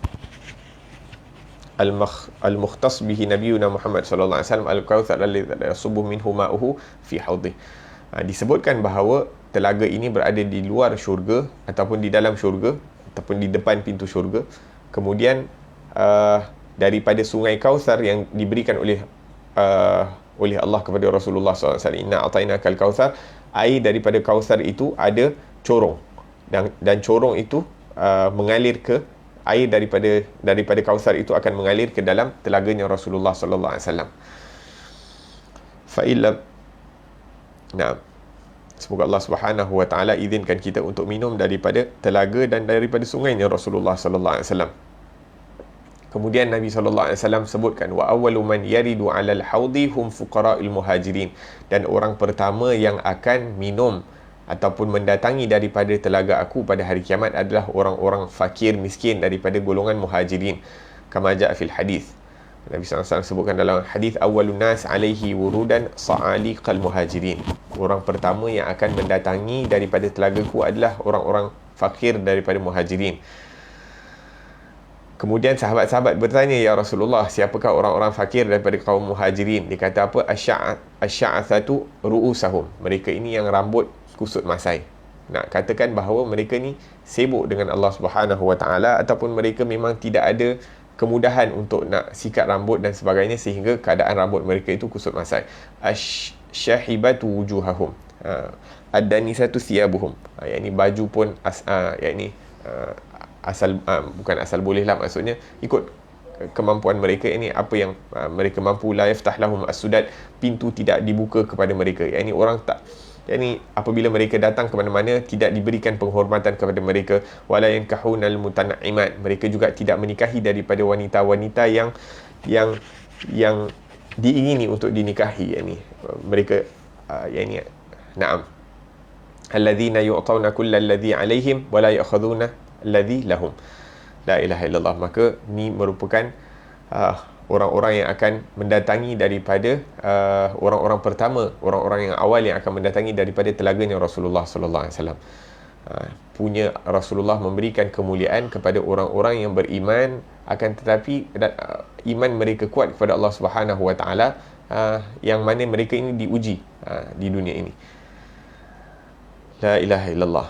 al-mukhtas bihi nabiyuna Muhammad sallallahu alaihi wasallam al-kautsar alladhi yasubbu minhu ma'uhu fi haudhi. Disebutkan bahawa telaga ini berada di luar syurga ataupun di dalam syurga ataupun di depan pintu syurga. Kemudian daripada sungai Kautsar yang diberikan oleh Allah kepada Rasulullah SAW, inna a'tainakal kautsar, air daripada Kautsar itu ada corong, dan corong itu mengalir ke air daripada Kautsar itu akan mengalir ke dalam telaganya Rasulullah sallallahu alaihi wasallam. Fa illam, nah, semoga Allah Subhanahu wa taala izinkan kita untuk minum daripada telaga dan daripada sungainya Rasulullah sallallahu alaihi wasallam. Kemudian Nabi sallallahu alaihi wasallam sebutkan, wa awwalu man yaridu 'alal haudi hum fuqara'il muhajirin, dan orang pertama yang akan minum ataupun mendatangi daripada telaga aku pada hari kiamat adalah orang-orang fakir miskin daripada golongan muhajirin, kama ja'a fil hadis. Nabi sallallahu alaihi wasallam sebutkan dalam hadis, awwalun nas alaihi wurudan sa'aliqal muhajirin, orang pertama yang akan mendatangi daripada telagaku adalah orang-orang fakir daripada muhajirin. Kemudian sahabat-sahabat bertanya, ya Rasulullah, siapakah orang-orang fakir daripada kaum muhajirin? Dia kata apa? Asy'atsatu ru'usahum. Mereka ini yang rambut kusut masai. Nak katakan bahawa mereka ni sibuk dengan Allah Subhanahu Wa Taala, ataupun mereka memang tidak ada kemudahan untuk nak sikat rambut dan sebagainya, sehingga keadaan rambut mereka itu kusut masai. Asyahibatu wujuhahum. Ad-danisatu thiyabuhum. Yang ini baju pun bukan asal boleh lah, maksudnya ikut kemampuan mereka. Ini apa yang mereka mampu. La yaftah lahum as-sudad, pintu tidak dibuka kepada mereka. Yang ini orang tak, yang ini apabila mereka datang ke mana-mana tidak diberikan penghormatan kepada mereka. Wala yankahunal mutanaimat, mereka juga tidak menikahi daripada wanita-wanita yang diingini untuk dinikahi. Yang ini mereka yang ini na'am, alladzina yu'tawna kullalladzi alaihim wala ya'khuduna alladhi lahum. La ilaha illallah. Maka ni merupakan orang-orang yang akan mendatangi daripada orang-orang pertama, orang-orang yang awal yang akan mendatangi daripada telaganya Rasulullah sallallahu alaihi wasallam. Punya Rasulullah memberikan kemuliaan kepada orang-orang yang beriman, akan tetapi iman mereka kuat kepada Allah Subhanahu Wa Taala, yang mana mereka ini diuji di dunia ini. La ilaha illallah.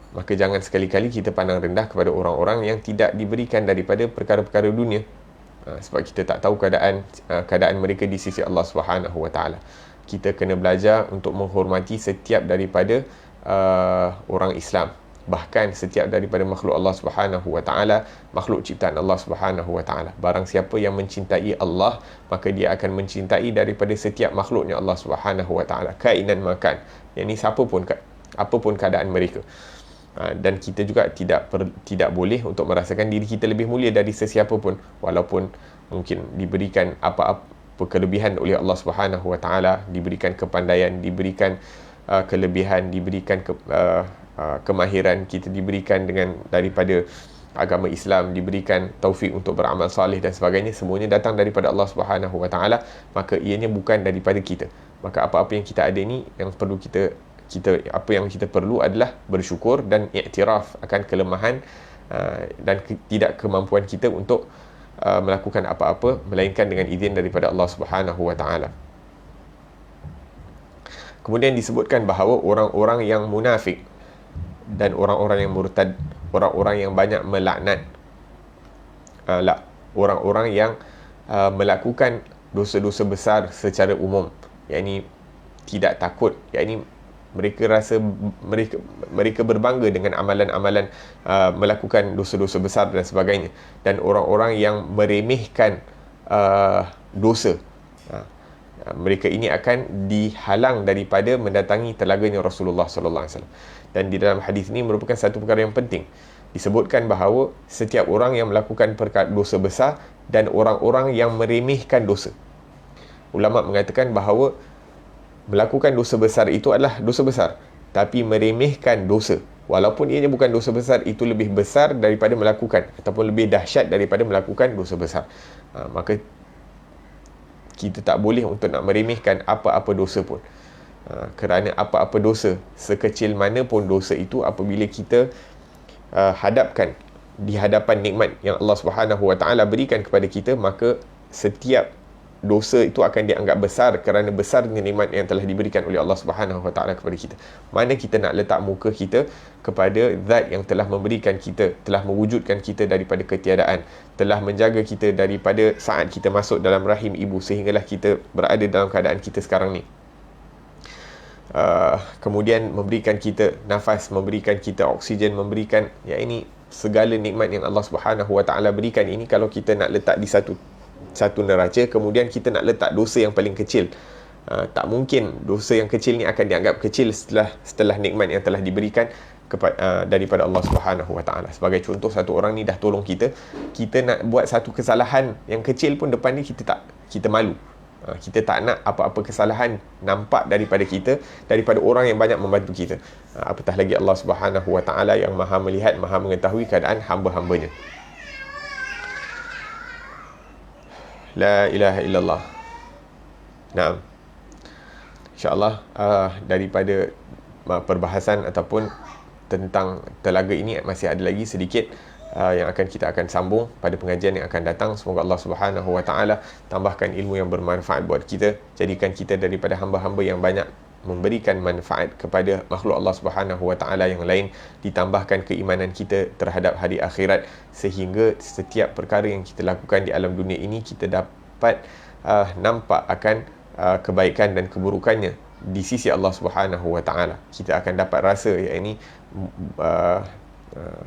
Maka jangan sekali-kali kita pandang rendah kepada orang-orang yang tidak diberikan daripada perkara-perkara dunia, sebab kita tak tahu keadaan mereka di sisi Allah Subhanahu Wa Taala. Kita kena belajar untuk menghormati setiap daripada orang Islam, bahkan setiap daripada makhluk Allah Subhanahu Wa Taala, makhluk ciptaan Allah Subhanahu Wa Taala. Barang siapa yang mencintai Allah, maka dia akan mencintai daripada setiap makhluknya Allah Subhanahu Wa Taala, kainan makan. Yang ni apapun keadaan mereka. Dan kita juga tidak boleh untuk merasakan diri kita lebih mulia dari sesiapa pun, walaupun mungkin diberikan apa kelebihan oleh Allah Subhanahu Wa Taala, diberikan kepandaian, diberikan kelebihan, diberikan kemahiran, kita diberikan dengan daripada agama Islam, diberikan taufik untuk beramal salih dan sebagainya, semuanya datang daripada Allah Subhanahu Wa Taala, maka ianya bukan daripada kita. Maka apa-apa yang kita ada ni, yang perlu kita apa yang kita perlu adalah bersyukur dan iktiraf akan kelemahan dan tidak kemampuan kita untuk melakukan apa-apa melainkan dengan izin daripada Allah Subhanahu Wa Taala. Kemudian disebutkan bahawa orang-orang yang munafik dan orang-orang yang murtad, orang-orang yang banyak melaknat, orang-orang yang melakukan dosa-dosa besar secara umum, yakni tidak takut, yakni mereka rasa mereka berbangga dengan amalan-amalan melakukan dosa-dosa besar dan sebagainya, dan orang-orang yang meremehkan dosa, mereka ini akan dihalang daripada mendatangi telaganya Rasulullah sallallahu alaihi wasallam. Dan di dalam hadis ini merupakan satu perkara yang penting. Disebutkan bahawa setiap orang yang melakukan dosa besar dan orang-orang yang meremehkan dosa. Ulama mengatakan bahawa melakukan dosa besar itu adalah dosa besar, tapi meremehkan dosa, walaupun ianya bukan dosa besar, itu lebih besar daripada melakukan, ataupun lebih dahsyat daripada melakukan dosa besar. Maka kita tak boleh untuk nak meremehkan apa-apa dosa pun, kerana apa-apa dosa, sekecil mana pun dosa itu, apabila kita hadapkan di hadapan nikmat yang Allah Subhanahu Wa Taala berikan kepada kita, maka setiap dosa itu akan dianggap besar kerana besarnya nikmat yang telah diberikan oleh Allah Subhanahu Wa Taala kepada kita. Mana kita nak letak muka kita kepada zat yang telah memberikan kita, telah mewujudkan kita daripada ketiadaan, telah menjaga kita daripada saat kita masuk dalam rahim ibu sehinggalah kita berada dalam keadaan kita sekarang ni. Kemudian memberikan kita nafas, memberikan kita oksigen, memberikan ini segala nikmat yang Allah Subhanahu Wa Taala berikan ini. Kalau kita nak letak di satu neraca, kemudian kita nak letak dosa yang paling kecil, tak mungkin dosa yang kecil ni akan dianggap kecil setelah nikmat yang telah diberikan daripada Allah Subhanahu Wa Taala. Sebagai contoh, satu orang ni dah tolong kita nak buat satu kesalahan yang kecil pun depan ni kita malu. Kita tak nak apa-apa kesalahan nampak daripada kita, daripada orang yang banyak membantu kita, apatah lagi Allah Subhanahu Wa Taala yang maha melihat, maha mengetahui keadaan hamba-hambanya. La ilaha illallah. Naam. InsyaAllah daripada perbahasan ataupun tentang telaga ini masih ada lagi sedikit yang kita akan sambung pada pengajian yang akan datang. Semoga Allah Subhanahu Wa Taala tambahkan ilmu yang bermanfaat buat kita, jadikan kita daripada hamba-hamba yang banyak memberikan manfaat kepada makhluk Allah Subhanahu Wa Taala yang lain, ditambahkan keimanan kita terhadap hari akhirat, sehingga setiap perkara yang kita lakukan di alam dunia ini kita dapat nampak akan kebaikan dan keburukannya di sisi Allah Subhanahu Wa Taala. Kita akan dapat rasa yakni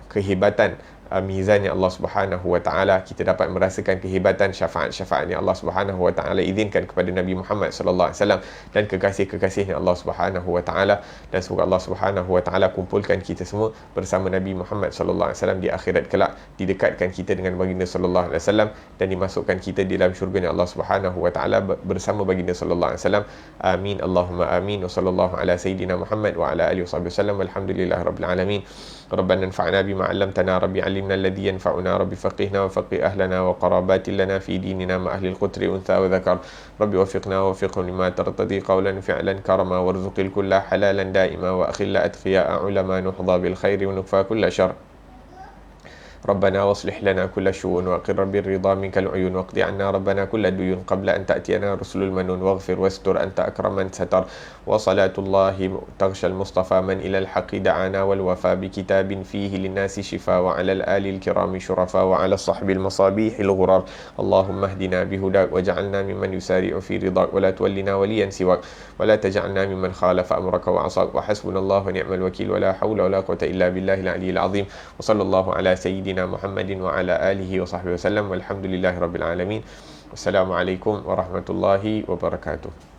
kehebatan mizannya Allah Subhanahu Wa Taala. Kita dapat merasakan kehebatan syafaat-syafaatnya Allah Subhanahu Wa Taala izinkan kepada Nabi Muhammad sallallahu alaihi wasallam dan kekasih-kekasihnya Allah Subhanahu Wa Taala. Dan semoga Allah Subhanahu Wa Taala kumpulkan kita semua bersama Nabi Muhammad sallallahu alaihi wasallam di akhirat kelak, didekatkan kita dengan baginda sallallahu alaihi wasallam dan dimasukkan kita di dalam syurga Allah Subhanahu Wa Taala bersama baginda sallallahu alaihi wasallam. Amin Allahumma amin. Wa sallallahu ala sayidina Muhammad wa ala alihi wasallam. Walhamdulillahirabbil alamin. ربنا انفعنا بما علمتنا ربي علمنا الذي ينفعنا ربي فقهنا وفقه أهلنا وقرابات لنا في ديننا مع أهل القتر أنثى وذكر ربي وفقنا ووفقهم لما ترتضي قولا فعلا كرما وارزق الكل حلالا دائما وأخل أتقياء علما نحظى بالخير ونكفى كل شر ربنا واصلح لنا كل شؤون وقر بالرضا منك العيون واقض عنا ربنا كل الديون قبل أن تأتينا رسل المنون واغفر واستر أنت أكرم من ستر وصلاة الله تغشى المصطفى من إلى الحق دعانا والوفى بكتاب فيه للناس شفاء وعلى الآل الكرام شرفاء وعلى الصحب المصابيح الغرار اللهم اهدنا بهداك وجعلنا ممن يسارع في رضاك ولا تولنا وليا سواك ولا تجعلنا ممن خالف أمرك وعصاك وحسبنا الله ونعم الوكيل ولا حول ولا قوة إلا بالله العلي العظيم وصلى الله على سيدنا محمد وعلى آله وصحبه وسلم والحمد لله رب العالمين والسلام عليكم ورحمة الله وبركاته.